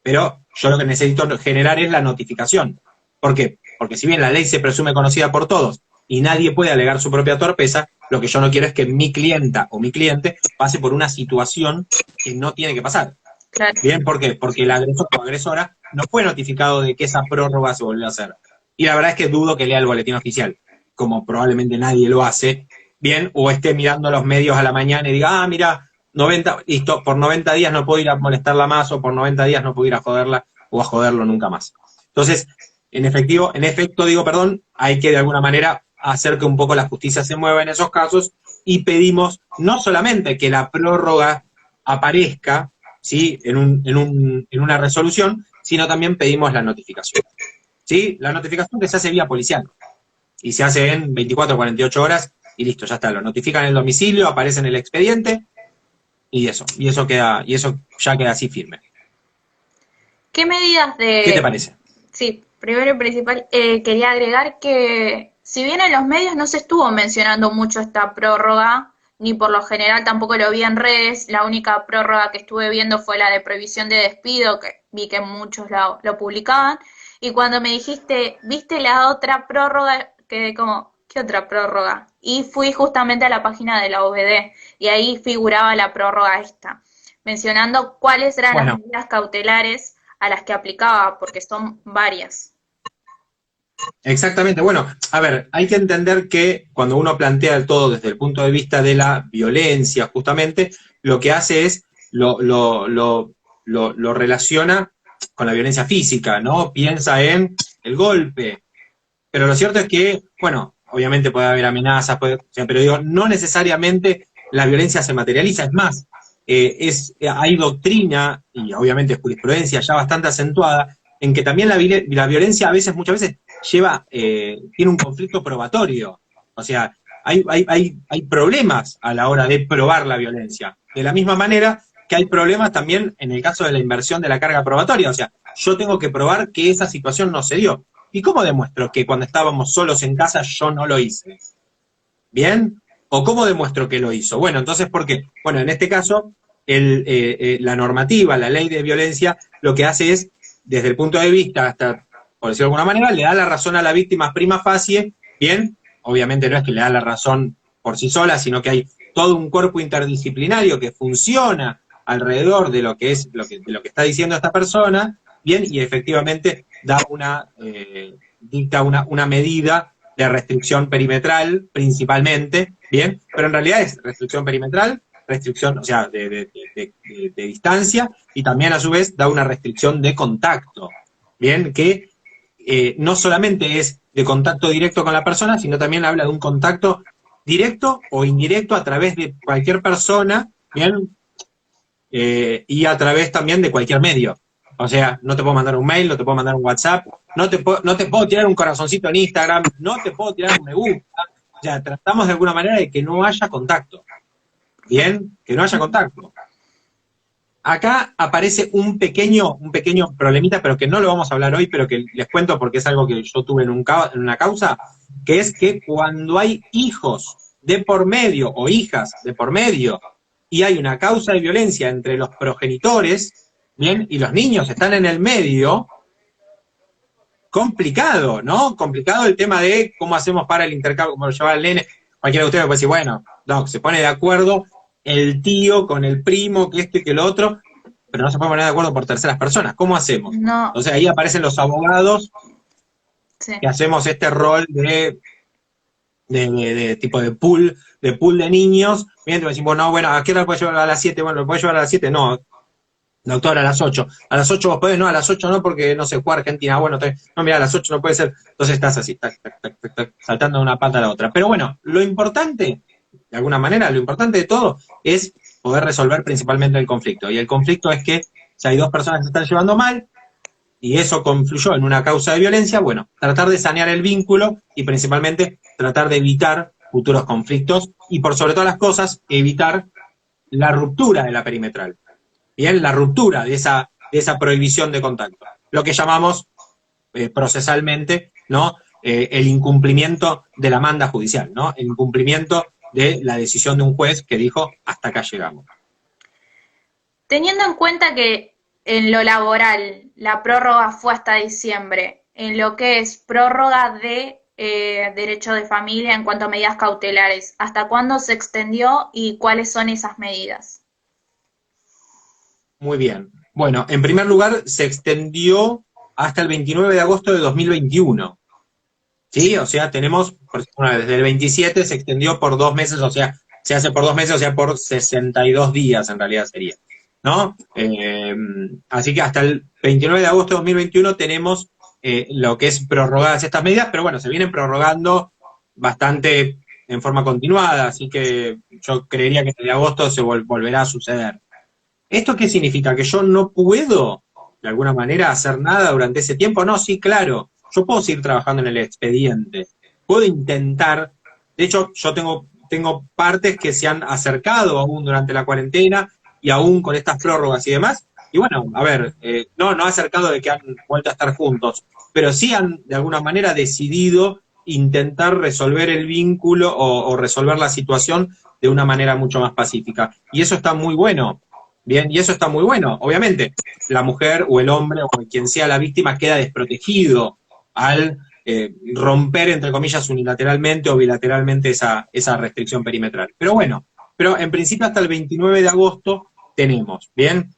Pero yo lo que necesito generar es la notificación. ¿Por qué? Porque si bien la ley se presume conocida por todos y nadie puede alegar su propia torpeza, lo que yo no quiero es que mi clienta o mi cliente pase por una situación que no tiene que pasar. Claro. ¿Bien? ¿Por qué? Porque el agresor o agresora no fue notificado de que esa prórroga se volvió a hacer. Y la verdad es que dudo que lea el boletín oficial, como probablemente nadie lo hace, bien, o esté mirando los medios a la mañana y diga, mira, 90, listo, por 90 días no puedo ir a molestarla más, o por 90 días no puedo ir a joderla, o a joderlo nunca más. Entonces, en efecto, hay que de alguna manera hacer que un poco la justicia se mueva en esos casos, y pedimos no solamente que la prórroga aparezca, ¿sí? en una resolución, sino también pedimos la notificación. ¿Sí? La notificación que se hace vía policial, y se hace en 24 o 48 horas, y listo, ya está, lo notifican en el domicilio, aparece en el expediente, y eso ya queda así firme. ¿Qué medidas ¿Qué te parece? Sí, primero y principal, quería agregar que si bien en los medios no se estuvo mencionando mucho esta prórroga, ni por lo general tampoco lo vi en redes, la única prórroga que estuve viendo fue la de prohibición de despido, que vi que muchos lo publicaban, y cuando me dijiste, ¿viste la otra prórroga? Quedé como, ¿qué otra prórroga? Y fui justamente a la página de la OBD, y ahí figuraba la prórroga esta, mencionando cuáles eran las Bueno, medidas cautelares a las que aplicaba, porque son varias. exactamente. Bueno, a ver, hay que entender que cuando uno plantea el todo desde el punto de vista de la violencia, justamente, lo que hace es lo relaciona con la violencia física, ¿no? Piensa en el golpe. Pero lo cierto es que, bueno, obviamente puede haber amenazas, pero digo, no necesariamente la violencia se materializa. Es más, hay doctrina y obviamente jurisprudencia ya bastante acentuada en que también la violencia muchas veces tiene un conflicto probatorio. O sea, hay problemas a la hora de probar la violencia. De la misma manera que hay problemas también en el caso de la inversión de la carga probatoria. O sea, yo tengo que probar que esa situación no se dio. ¿Y cómo demuestro que cuando estábamos solos en casa yo no lo hice? ¿Bien? ¿O cómo demuestro que lo hizo? Bueno, entonces, ¿por qué? Bueno, en este caso, la normativa, la ley de violencia, lo que hace es, desde el punto de vista, hasta, por decirlo de alguna manera, le da la razón a la víctima prima facie, ¿bien? Obviamente no es que le da la razón por sí sola, sino que hay todo un cuerpo interdisciplinario que funciona alrededor de lo que de lo que está diciendo esta persona, ¿bien? Y efectivamente dicta una medida de restricción perimetral, principalmente, ¿bien? Pero en realidad es restricción perimetral, restricción, o sea, de distancia, y también a su vez da una restricción de contacto, ¿bien? Que no solamente es de contacto directo con la persona, sino también habla de un contacto directo o indirecto a través de cualquier persona, ¿bien? Y a través también de cualquier medio. O sea, no te puedo mandar un mail, no te puedo mandar un WhatsApp, no te puedo tirar un corazoncito en Instagram, no te puedo tirar un me gusta. O sea, tratamos de alguna manera de que no haya contacto. Bien, que no haya contacto. Acá aparece un pequeño problemita, pero que no lo vamos a hablar hoy, pero que les cuento porque es algo que yo tuve en una causa, que es que cuando hay hijos de por medio o hijas de por medio y hay una causa de violencia entre los progenitores, bien, y los niños están en el medio, complicado, ¿no? Complicado el tema de cómo hacemos para el intercambio, cómo lo lleva el nene. Cualquiera de ustedes puede decir, bueno, no, se pone de acuerdo el tío con el primo, que esto y que lo otro, pero no se puede poner de acuerdo por terceras personas. ¿Cómo hacemos? No, Entonces ahí aparecen los abogados sí. que hacemos este rol de tipo de pool de niños, mientras decimos, no, bueno, ¿a qué hora lo puedes llevar a las 7? Bueno, ¿lo puedes llevar a las 7? No, doctor, a las 8. A las 8 vos podés, no, a las 8 no, porque no sé, juega Argentina. Bueno, no, mira, a las 8 no puede ser. Entonces estás así, saltando de una pata a la otra. Pero bueno, lo importante, de alguna manera, lo importante de todo es poder resolver principalmente el conflicto. Y el conflicto es que si hay dos personas que se están llevando mal, y eso confluyó en una causa de violencia, bueno, tratar de sanear el vínculo y principalmente tratar de evitar futuros conflictos y por sobre todas las cosas, evitar la ruptura de la perimetral. Bien, la ruptura de esa prohibición de contacto. Lo que llamamos procesalmente, ¿no? El incumplimiento de la manda judicial, ¿no? El incumplimiento de la decisión de un juez que dijo, hasta acá llegamos. Teniendo en cuenta que en lo laboral la prórroga fue hasta diciembre, en lo que es prórroga de derecho de familia en cuanto a medidas cautelares, ¿hasta cuándo se extendió y cuáles son esas medidas? Muy bien. Bueno, en primer lugar, se extendió hasta el 29 de agosto de 2021. ¿Sí? O sea, tenemos, desde el 27 se extendió por 2 meses, o sea, se hace por 2 meses, o sea, por 62 días en realidad sería, ¿no? Así que hasta el 29 de agosto de 2021 tenemos lo que es prorrogadas estas medidas, pero bueno, se vienen prorrogando bastante en forma continuada, así que yo creería que desde agosto se volverá a suceder. ¿Esto qué significa? ¿Que yo no puedo, de alguna manera, hacer nada durante ese tiempo? No, sí, claro. Yo puedo seguir trabajando en el expediente. Puedo intentar. De hecho, yo tengo partes que se han acercado aún durante la cuarentena y aún con estas prórrogas y demás. Y bueno, a ver, no ha acercado de que han vuelto a estar juntos, pero sí han de alguna manera decidido intentar resolver el vínculo o resolver la situación de una manera mucho más pacífica. Y eso está muy bueno, bien, y eso está muy bueno. Obviamente, la mujer o el hombre o quien sea la víctima queda desprotegido al romper, entre comillas, unilateralmente o bilateralmente esa restricción perimetral. Pero bueno, pero en principio hasta el 29 de agosto tenemos, ¿bien?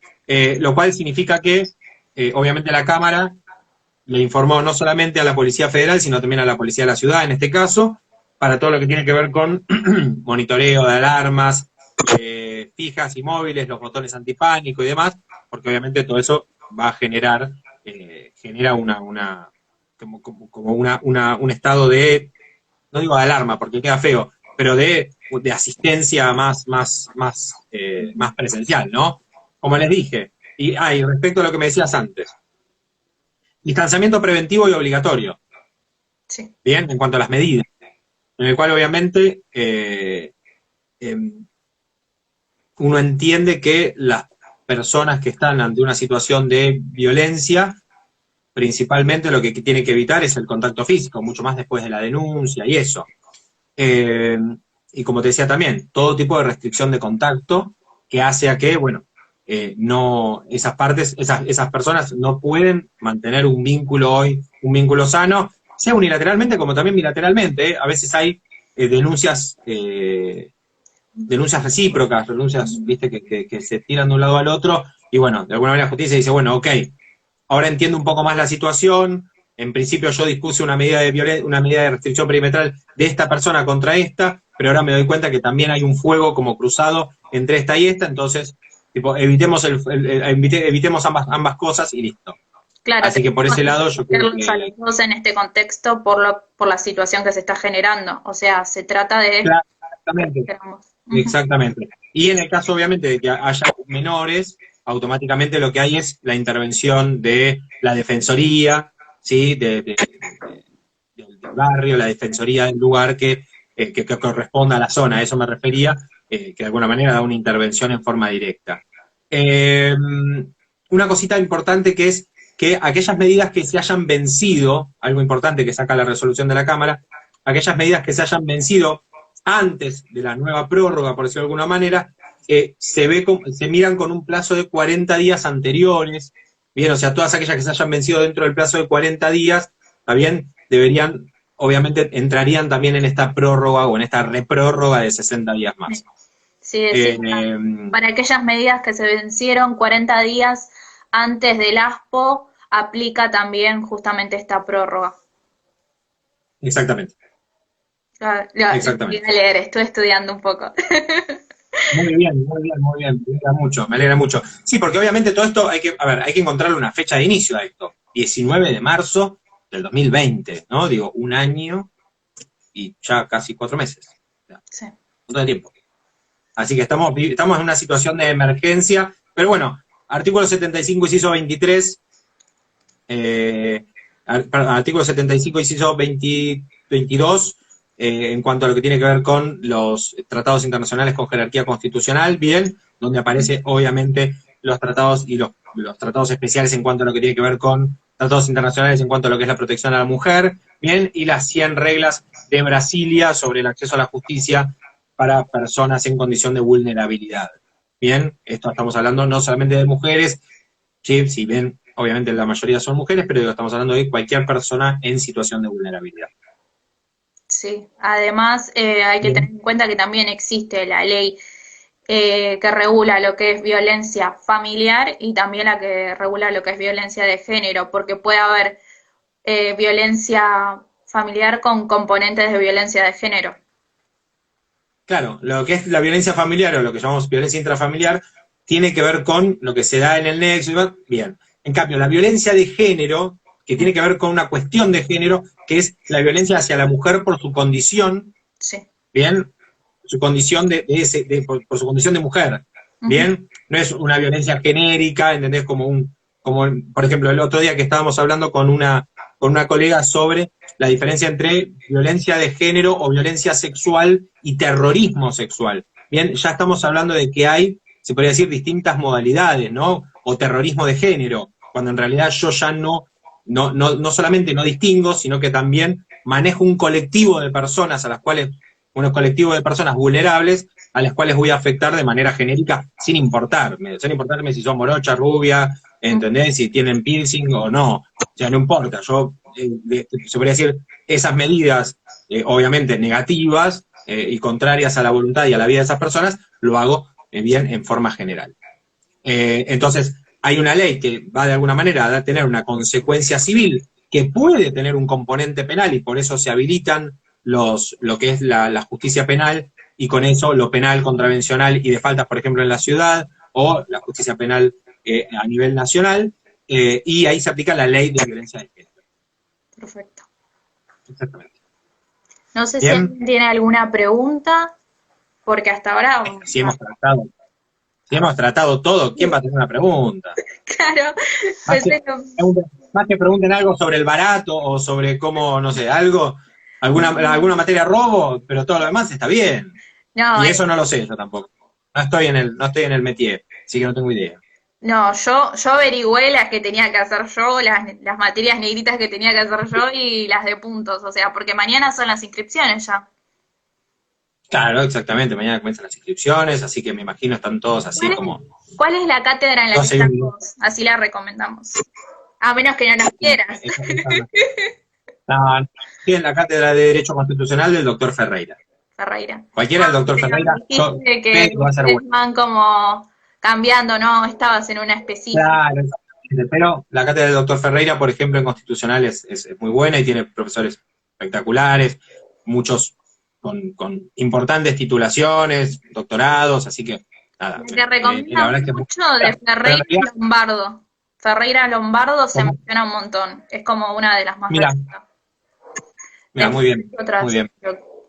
Lo cual significa que, obviamente, la Cámara le informó no solamente a la Policía Federal, sino también a la Policía de la Ciudad, en este caso, para todo lo que tiene que ver con monitoreo de alarmas fijas y móviles, los botones antipánico y demás, porque obviamente todo eso va a generar, genera un estado de, no digo de alarma porque queda feo, pero de asistencia más presencial, ¿no? Como les dije, y respecto a lo que me decías antes, distanciamiento preventivo y obligatorio. Sí. Bien, en cuanto a las medidas, en el cual obviamente uno entiende que las personas que están ante una situación de violencia, principalmente lo que tiene que evitar es el contacto físico, mucho más después de la denuncia y eso. Y como te decía también, todo tipo de restricción de contacto que hace a que, bueno, esas personas no pueden mantener un vínculo sano, sea unilateralmente como también bilateralmente. A veces hay denuncias recíprocas, denuncias, viste, que se tiran de un lado al otro, y bueno, de alguna manera la justicia dice, bueno, ok, ahora entiendo un poco más la situación, en principio yo dispuse una medida de restricción perimetral de esta persona contra esta, pero ahora me doy cuenta que también hay un fuego como cruzado entre esta y esta, entonces evitemos ambas cosas y listo. Claro, así que por ese lado yo creo que... a los dos en este contexto por la situación que se está generando, o sea, se trata de... Exactamente, exactamente. Y en el caso obviamente de que haya menores, automáticamente lo que hay es la intervención de la defensoría, ¿sí? del barrio, la defensoría del lugar que corresponda a la zona, a eso me refería, que de alguna manera da una intervención en forma directa. Una cosita importante que es que aquellas medidas que se hayan vencido, algo importante que saca la resolución de la Cámara, aquellas medidas que se hayan vencido antes de la nueva prórroga, por decirlo de alguna manera, se miran con un plazo de 40 días anteriores, bien, o sea, todas aquellas que se hayan vencido dentro del plazo de 40 días, ¿está bien? Deberían, obviamente, entrarían también en esta prórroga o en esta reprórroga de 60 días más. Sí, para aquellas medidas que se vencieron 40 días antes del ASPO, aplica también justamente esta prórroga. Exactamente. Exactamente. Voy a leer, estoy estudiando un poco. Muy bien, me alegra mucho. Sí, porque obviamente todo esto hay que encontrarle una fecha de inicio a esto. 19 de marzo del 2020, ¿no? Digo, un año y ya casi 4 meses. Sí. Un montón de tiempo. Así que estamos en una situación de emergencia, pero bueno, artículo 75, inciso 23, artículo 75, inciso 22, en cuanto a lo que tiene que ver con los tratados internacionales con jerarquía constitucional, bien, donde aparece obviamente los tratados y los tratados especiales en cuanto a lo que tiene que ver con tratados internacionales en cuanto a lo que es la protección a la mujer, bien, y las 100 reglas de Brasilia sobre el acceso a la justicia para personas en condición de vulnerabilidad. Bien, esto estamos hablando no solamente de mujeres, ¿sí? Si bien obviamente la mayoría son mujeres, pero estamos hablando de cualquier persona en situación de vulnerabilidad. Sí, además hay que tener en cuenta que también existe la ley que regula lo que es violencia familiar y también la que regula lo que es violencia de género, porque puede haber violencia familiar con componentes de violencia de género. Claro, lo que es la violencia familiar o lo que llamamos violencia intrafamiliar tiene que ver con lo que se da en el nexo. Bien, en cambio, la violencia de género, que tiene que ver con una cuestión de género, que es la violencia hacia la mujer por su condición, sí. Bien, su condición por su condición de mujer, bien, no es una violencia genérica, ¿entendés? Como por ejemplo, el otro día que estábamos hablando con una colega sobre la diferencia entre violencia de género o violencia sexual y terrorismo sexual. Bien, ya estamos hablando de que hay se podría decir, distintas modalidades, ¿no? O terrorismo de género, cuando en realidad yo ya no solamente no distingo, sino que también manejo un colectivo de personas un colectivo de personas vulnerables a las cuales voy a afectar de manera genérica sin importarme si son morocha, rubia, ¿entendés? Si tienen piercing o no. O sea, no importa. Yo, se podría decir, esas medidas, obviamente negativas y contrarias a la voluntad y a la vida de esas personas, lo hago bien en forma general. Entonces, hay una ley que va de alguna manera a tener una consecuencia civil que puede tener un componente penal y por eso se habilitan lo que es la justicia penal y con eso lo penal, contravencional y de faltas, por ejemplo, en la ciudad o la justicia penal a nivel nacional y ahí se aplica la ley de violencia de género. Perfecto. Exactamente. No sé Bien. si alguien tiene alguna pregunta, porque hasta ahora... Si hemos tratado todo, ¿quién va a tener una pregunta? Claro. Más que pregunten algo sobre el barato o sobre cómo, no sé, alguna materia robo, pero todo lo demás está bien. No, Y eso no lo sé yo tampoco. No estoy en el métier, así que no tengo idea. no, yo averigüé las que tenía que hacer yo, las materias negritas que tenía que hacer yo y las de puntos, o sea, porque mañana son las inscripciones ya. Claro, exactamente, mañana comienzan las inscripciones, así que me imagino están todos así como... ¿Cuál es la cátedra en la que No sé, estás vos? Así la recomendamos. A menos que no las quieras. No, estoy en la cátedra de Derecho Constitucional del doctor Ferreira. Ferreira. Cualquiera del doctor Ferreira, yo Dijiste que sé que va a ser ustedes bueno. van como cambiando, ¿no? Estabas en una específica. Claro, pero la cátedra del doctor Ferreira, por ejemplo, en Constitucional es muy buena y tiene profesores espectaculares, muchos con importantes titulaciones, doctorados, así que nada. Te recomiendo la verdad es que mucho de Ferreira Lombardo. Ferreira Lombardo se menciona un montón. Es como una de las más Mira, muy bien, otras, muy bien.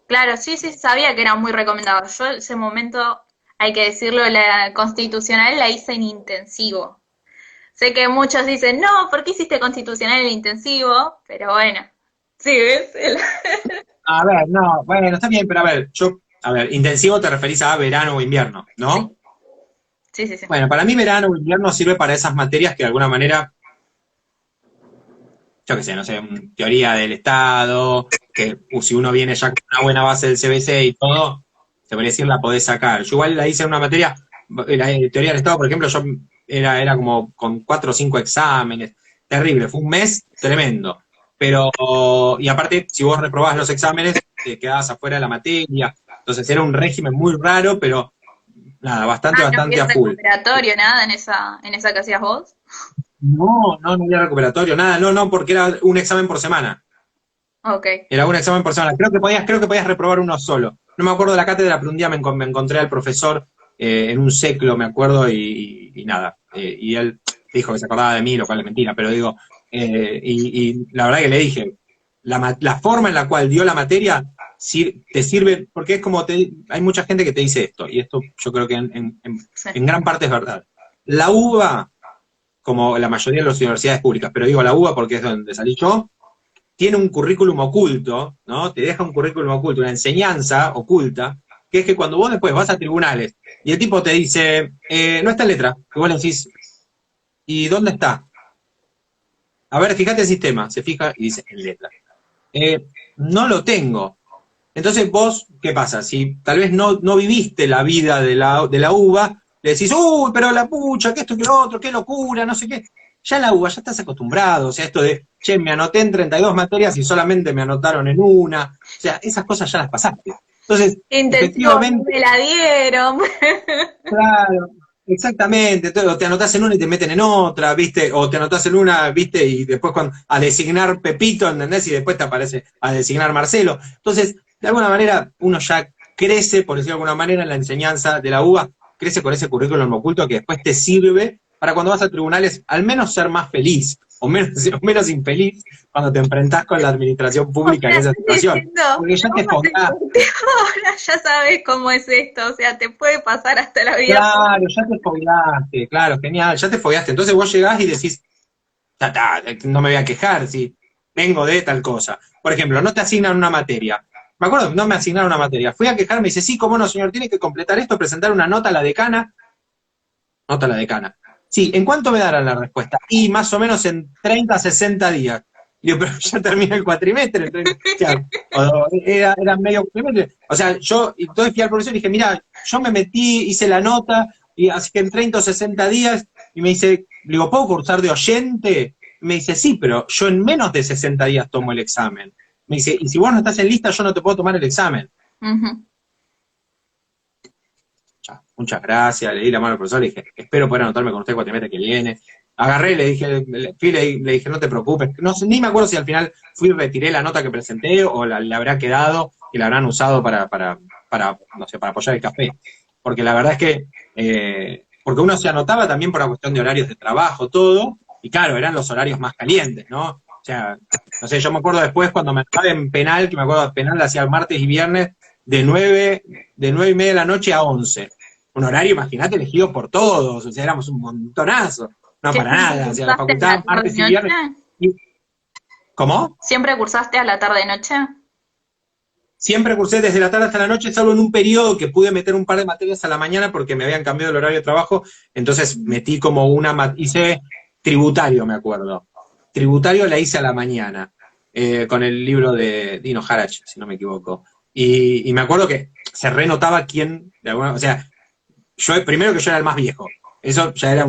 Claro, sí, sabía que era muy recomendado. Yo ese momento, hay que decirlo, la constitucional la hice en intensivo. Sé que muchos dicen, no, ¿por qué hiciste constitucional en intensivo? Pero bueno, sí, ¿ves? A ver, no, bueno, está bien, pero a ver, intensivo te referís a verano o invierno, ¿no? Sí. Bueno, para mí verano o invierno sirve para esas materias que de alguna manera, yo qué sé, no sé, teoría del Estado, que si uno viene ya con una buena base del CBC y todo, se podría decir la podés sacar. Yo igual la hice en una materia, la teoría del Estado, por ejemplo, yo era como con 4 o 5 exámenes, terrible, fue un mes tremendo. Pero, y aparte, si vos reprobabas los exámenes, te quedabas afuera de la materia. Entonces era un régimen muy raro, pero nada, bastante ¿No había a full. recuperatorio, nada en esa que hacías vos? No había recuperatorio, nada, no, porque era un examen por semana. Ok. Era un examen por semana. Creo que podías reprobar uno solo. No me acuerdo de la cátedra, pero un día me encontré al profesor en un seclo, me acuerdo, y nada. Y él dijo que se acordaba de mí, lo cual es mentira, pero digo, y la verdad que le dije, la forma en la cual dio la materia te sirve, porque es como, hay mucha gente que te dice esto, y esto yo creo que en gran parte es verdad. La UBA, como la mayoría de las universidades públicas, pero digo la UBA porque es donde salí yo, tiene un currículum oculto, ¿no? Te deja un currículum oculto, una enseñanza oculta, que es que cuando vos después vas a tribunales y el tipo te dice, no está en letra, que vos le decís, ¿y dónde está? A ver, fíjate el sistema, se fija y dice, en letra. No lo tengo. Entonces vos, ¿qué pasa? Si tal vez no viviste la vida de la UBA, le decís, uy, pero la pucha, que esto, que lo otro, qué locura, no sé qué. Ya la UBA, ya estás acostumbrado, o sea, esto de, che, me anoté en 32 materias y solamente me anotaron en una. O sea, esas cosas ya las pasaste. Entonces, efectivamente, me la dieron. Claro, exactamente. O te anotás en una y te meten en otra, ¿viste? O te anotás en una, ¿viste? Y después a designar Pepito, ¿entendés? Y después te aparece a designar Marcelo. Entonces, de alguna manera, uno ya crece, por decirlo de alguna manera, en la enseñanza de la UBA, crece con ese currículum oculto que después te sirve para cuando vas a tribunales, al menos ser más feliz, o menos infeliz, cuando te enfrentás con la administración pública en esa situación. Porque ya te espontás. Ahora ya sabes cómo es esto, o sea, te puede pasar hasta la vida. Claro, ya te fogueaste, claro, genial, ya te fogueaste. Entonces vos llegás y decís, no me voy a quejar si vengo de tal cosa. Por ejemplo, no te asignan una materia. Me acuerdo, no me asignaron una materia. Fui a quejarme y dice, sí, cómo no, señor, tiene que completar esto, presentar una nota a la decana. nota la decana. Sí, ¿en cuánto me darán la respuesta? Y más o menos en 30 a 60 días. Digo, pero ya termina el cuatrimestre. O sea, era medio cuatrimestre. O sea, yo entonces fui al profesor y dije, mira, yo me metí, hice la nota, y así que en 30 o 60 días, y me dice, le digo, ¿puedo cursar de oyente? Y me dice, sí, pero yo en menos de 60 días tomo el examen. Me dice, y si vos no estás en lista, yo no te puedo tomar el examen. Ujú. Muchas gracias, le di la mano al profesor, le dije, espero poder anotarme con usted el cuatrimestre que viene. Agarré, le dije, le dije, no te preocupes. No sé, ni me acuerdo si al final fui y retiré la nota que presenté o le habrá quedado y la habrán usado no sé, para apoyar el café. Porque la verdad es que, porque uno se anotaba también por la cuestión de horarios de trabajo, todo, y claro, eran los horarios más calientes, ¿no? O sea, no sé, yo me acuerdo después cuando me anotaba en penal, que me acuerdo de penal hacía martes y viernes, de 9:30 de la noche a 11. Un horario, imagínate, elegido por todos, o sea, éramos un montonazo. No, para ¿Siempre nada, o sea, la cursaste a facultad la martes y viernes. tarde-noche? ¿Cómo? ¿Siempre cursaste a la tarde-noche? Siempre cursé desde la tarde hasta la noche, salvo en un periodo que pude meter un par de materias a la mañana porque me habían cambiado el horario de trabajo, entonces metí como hice tributario, me acuerdo. Tributario la hice a la mañana, con el libro de Dino Harach, si no me equivoco. Y me acuerdo que se renotaba quién, o sea, primero que yo era el más viejo, eso ya era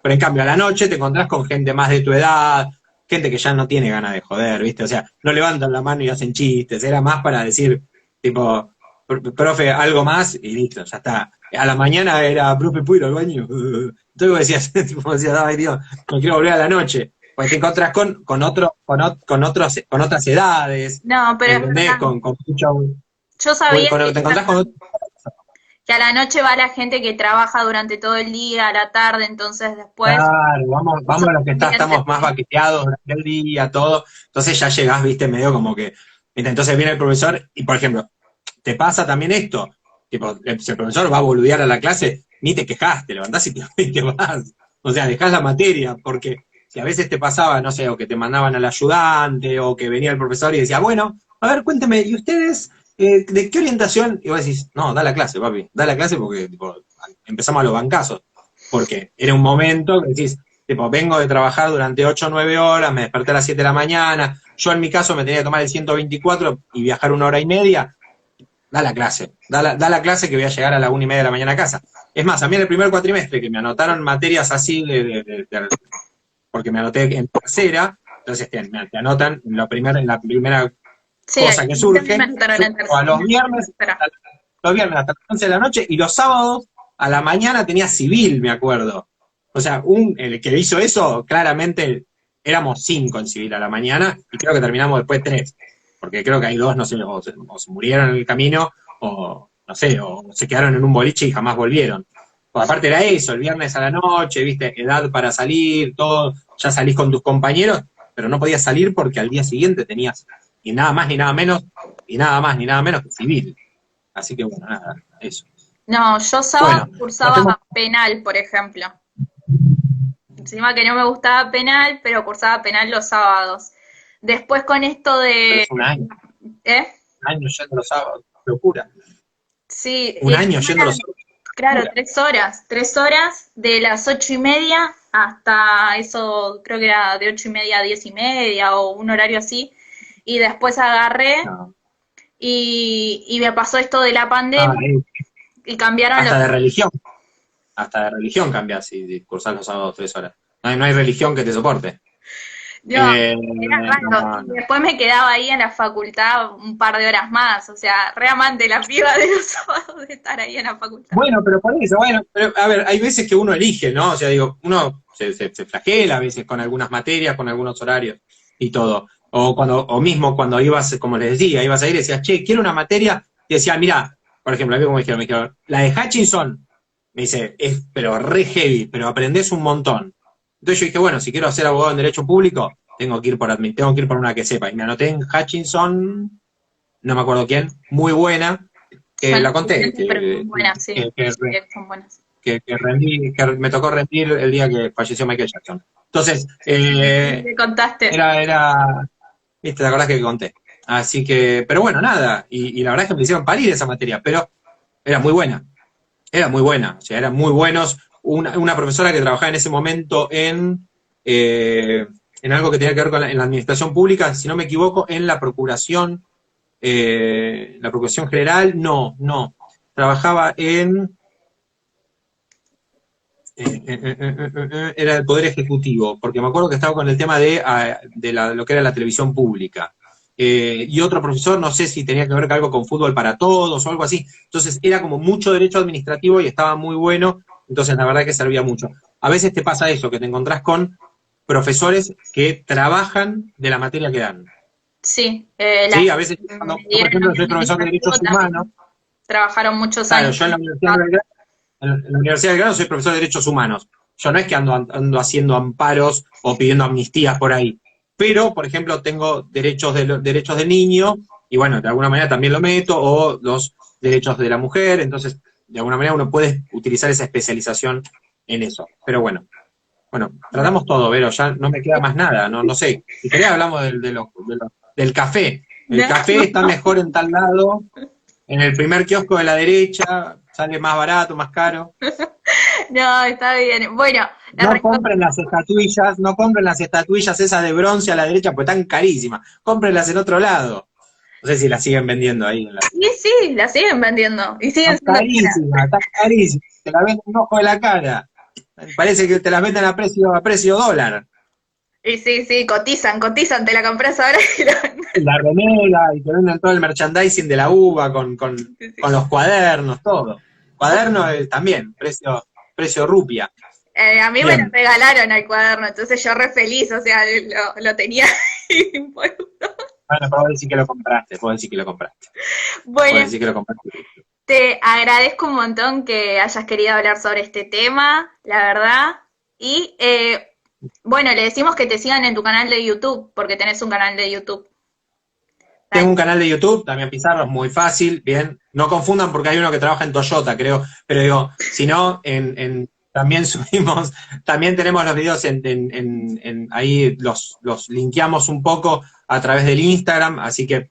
pero en cambio a la noche te encontrás con gente más de tu edad, gente que ya no tiene ganas de joder, ¿viste? O sea, no levantan la mano y hacen chistes, era más para decir, tipo, profe, algo más y listo, ya está. A la mañana era, profe, ¿puedo ir al baño? Entonces vos decías, tipo, decías, ay Dios, no quiero volver a la noche. Pues te encontrás con otras edades, No, pero es ¿entendés? verdad. Con mucho, Yo sabía te encontrás con que a la noche va la gente que trabaja durante todo el día, a la tarde, entonces después claro, vamos a los que ambiente. estamos más baqueteados durante el día, todo. Entonces ya llegás, viste, medio como que. ¿Viste? Entonces viene el profesor y, por ejemplo, ¿te pasa también esto? Tipo, si el profesor va a boludear a la clase, ni te quejás, te levantás y te vas. O sea, dejás la materia, porque si a veces te pasaba, no sé, o que te mandaban al ayudante, o que venía el profesor y decía, bueno, a ver, cuénteme, ¿y ustedes de qué orientación? Y vos decís, no, da la clase, papi, da la clase porque tipo, empezamos a los bancazos porque era un momento que decís, tipo, vengo de trabajar durante 8 o 9 horas, me desperté a las 7 de la mañana, yo en mi caso me tenía que tomar el 124 y viajar 1 hora y media, da la clase que voy a llegar a la 1:30 de la mañana a casa. Es más, a mí en el primer cuatrimestre que me anotaron materias así, porque me anoté en tercera, entonces te anotan en la primera Sí, cosa que también surge, me anotaron en a los tercera. viernes, hasta las 11 de la noche, y los sábados a la mañana tenía civil, me acuerdo. O sea, el que hizo eso, claramente éramos 5 en civil a la mañana, y creo que terminamos después 3, porque creo que hay 2, no sé, o se murieron en el camino, o no sé, o se quedaron en un boliche y jamás volvieron. Pues aparte era eso, el viernes a la noche, viste, edad para salir, todo, ya salís con tus compañeros, pero no podías salir porque al día siguiente tenías ni nada más ni nada menos, y nada más ni nada menos que civil. Así que bueno, nada, eso. No, yo sábado Bueno, cursaba pasemos. penal, por ejemplo. Encima que no me gustaba penal, pero cursaba penal los sábados. Después con esto Pero de... es ¿Eh? un año yendo los sábados, locura. Sí, Un año yendo los sábados, claro, locura. 3 horas, de las 8:30 hasta eso, creo que era de 8:30 a 10:30 o un horario así. Y después agarré No, y me pasó esto de la no, pandemia y cambiaron los... hasta de religión. Hasta de religión cambias si cursás los sábados 3 horas. No hay religión que te soporte. No, era raro. No, Y no. después me quedaba ahí en la facultad un par de horas más. O sea, re amante la piba de los sábados de estar ahí en la facultad. Bueno, pero por eso, bueno, pero a ver, hay veces que uno elige, ¿no? O sea, digo, uno se flagela a veces con algunas materias, con algunos horarios y todo. O mismo cuando ibas, como les decía, ibas a ir y decías, che, quiero una materia, y decía, mira, por ejemplo, a mí como me dijeron, la de Hutchinson, me dice, es pero re heavy, pero aprendés un montón. Entonces yo dije, bueno, si quiero ser abogado en derecho público, tengo que ir por una que sepa. Y me anoté en Hutchinson, no me acuerdo quién, muy buena, que Son la conté, exigentes, pero son buenas, sí. que, Sí, son buenas. que me tocó rendir el día que falleció Michael Jackson. Entonces, Me contaste. viste, la verdad que conté. Así que, pero bueno, nada, y la verdad es que me hicieron parir esa materia, pero era muy buena, o sea, eran muy buenos, una profesora que trabajaba en ese momento en algo que tenía que ver con en la administración pública, si no me equivoco, en la Procuración General, no. Trabajaba era el Poder Ejecutivo, porque me acuerdo que estaba con el tema de lo que era la televisión pública. Y otro profesor, no sé si tenía que ver algo con fútbol para todos o algo así. Entonces era como mucho derecho administrativo y estaba muy bueno, entonces la verdad que servía mucho. A veces te pasa eso, que te encontrás con profesores que trabajan de la materia que dan. Sí, Sí, a veces, cuando, por ejemplo, soy profesor de Derechos Humanos. Trabajaron muchos Claro, años. yo en la Universidad de Belgrano, en la Universidad de Belgrano soy profesor de Derechos Humanos. Yo no es que ando haciendo amparos o pidiendo amnistías por ahí. Pero, por ejemplo, tengo derechos del niño, y bueno, de alguna manera también lo meto, o los derechos de la mujer, entonces, de alguna manera uno puede utilizar esa especialización en eso. Pero bueno, tratamos todo, Vero, ya no me queda más nada, no sé. Si querés hablamos del café. El café está mejor en tal lado, en el primer kiosco de la derecha, sale más barato, más caro. No, está bien. Bueno, No compren las estatuillas esas de bronce a la derecha, pues están carísimas. Cómprenlas en otro lado. No sé si las siguen vendiendo ahí. sí, la siguen vendiendo. Y siguen Están siendo carísimas, están carísimas. Te la venden un ojo de la cara. Parece que te las venden a precio dólar. Y sí, cotizan, te la compras ahora y La remera, y te venden todo el merchandising de la uva con los cuadernos, todo. Cuaderno también, precio rupia. A mí Bien. me lo regalaron al cuaderno, entonces yo re feliz, o sea, lo tenía impuesto. Bueno, puedo decir que lo compraste, Bueno, te agradezco un montón que hayas querido hablar sobre este tema, la verdad. Y bueno, le decimos que te sigan en tu canal de YouTube, porque tenés un canal de YouTube. Tengo un canal de YouTube, también Pizarro, es muy fácil, bien. No confundan porque hay uno que trabaja en Toyota, creo. Pero digo, si no, también subimos, también tenemos los videos ahí los linkeamos un poco a través del Instagram, así que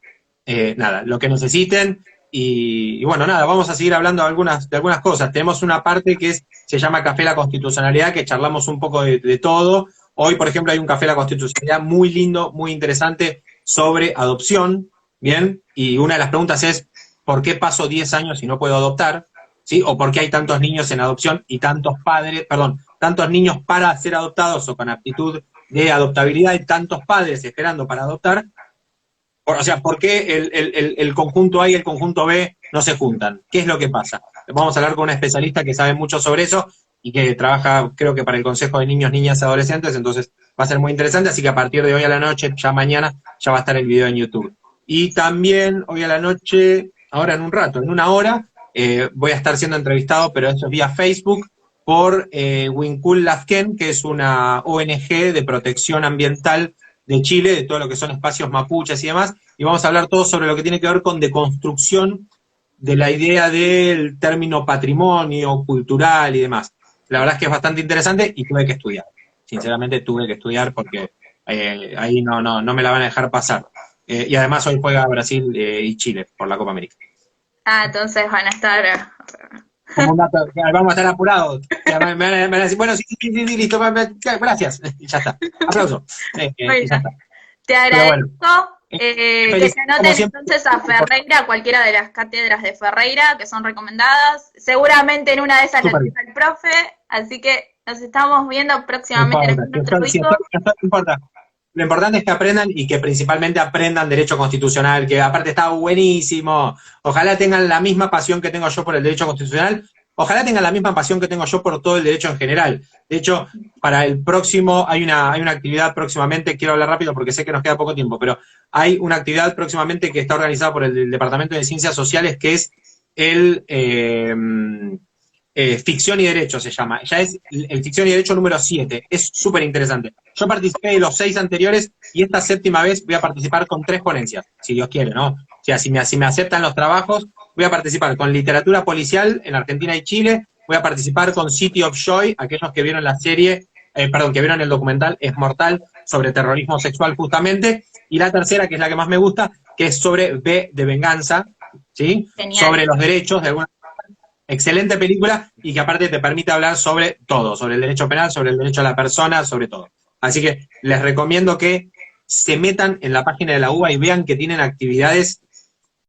nada, lo que necesiten. Y bueno, nada, vamos a seguir hablando de algunas cosas. Tenemos una parte que se llama Café La Constitucionalidad, que charlamos un poco de todo. Hoy, por ejemplo, hay un Café La Constitucionalidad muy lindo, muy interesante, sobre adopción, ¿bien? Y una de las preguntas es, ¿por qué paso 10 años y no puedo adoptar? ¿Sí? ¿O por qué hay tantos niños en adopción y tantos niños para ser adoptados o con aptitud de adoptabilidad y tantos padres esperando para adoptar? O sea, ¿por qué el conjunto A y el conjunto B no se juntan? ¿Qué es lo que pasa? Vamos a hablar con una especialista que sabe mucho sobre eso y que trabaja, creo que para el Consejo de Niños, Niñas y Adolescentes, entonces va a ser muy interesante, así que a partir de hoy a la noche, ya mañana, ya va a estar el video en YouTube. Y también hoy a la noche, ahora en un rato, en una hora, voy a estar siendo entrevistado, pero eso es vía Facebook, por Wincul Lazken, que es una ONG de protección ambiental de Chile, de todo lo que son espacios mapuches y demás, y vamos a hablar todo sobre lo que tiene que ver con deconstrucción de la idea del término patrimonio cultural y demás. La verdad es que es bastante interesante y tuve que estudiar. Sinceramente tuve que estudiar porque ahí no me la van a dejar pasar. Y además hoy juega Brasil y Chile por la Copa América. Entonces van a estar... Como un dato, vamos a estar apurados. Me van a decir, bueno, sí, listo, gracias. Y ya está. Aplauso. Y ya está. Te agradezco. Que se anoten siempre, entonces a Ferreira, cualquiera de las cátedras de Ferreira, que son recomendadas. Seguramente en una de esas le toca el profe, así que nos estamos viendo próximamente. No importa. Lo importante es que aprendan y que principalmente aprendan derecho constitucional, que aparte está buenísimo. Ojalá tengan la misma pasión que tengo yo por el derecho constitucional. Ojalá tengan la misma pasión que tengo yo por todo el derecho en general. De hecho, para el próximo, hay una actividad próximamente, quiero hablar rápido porque sé que nos queda poco tiempo, pero hay una actividad próximamente que está organizada por el Departamento de Ciencias Sociales, que es el Ficción y Derecho se llama. Ya es el Ficción y Derecho número 7. Es súper interesante. Yo participé de los 6 anteriores y esta 7ª vez voy a participar con 3 ponencias, si Dios quiere, ¿no? O sea, si me aceptan los trabajos, voy a participar con literatura policial en Argentina y Chile, voy a participar con City of Joy, aquellos que vieron la serie, que vieron el documental Es Mortal, sobre terrorismo sexual justamente, y la tercera, que es la que más me gusta, que es sobre V de Venganza, ¿sí? Genial. Sobre los derechos de alguna Excelente película y que aparte te permite hablar sobre todo, sobre el derecho penal, sobre el derecho a la persona, sobre todo. Así que les recomiendo que se metan en la página de la UBA y vean que tienen actividades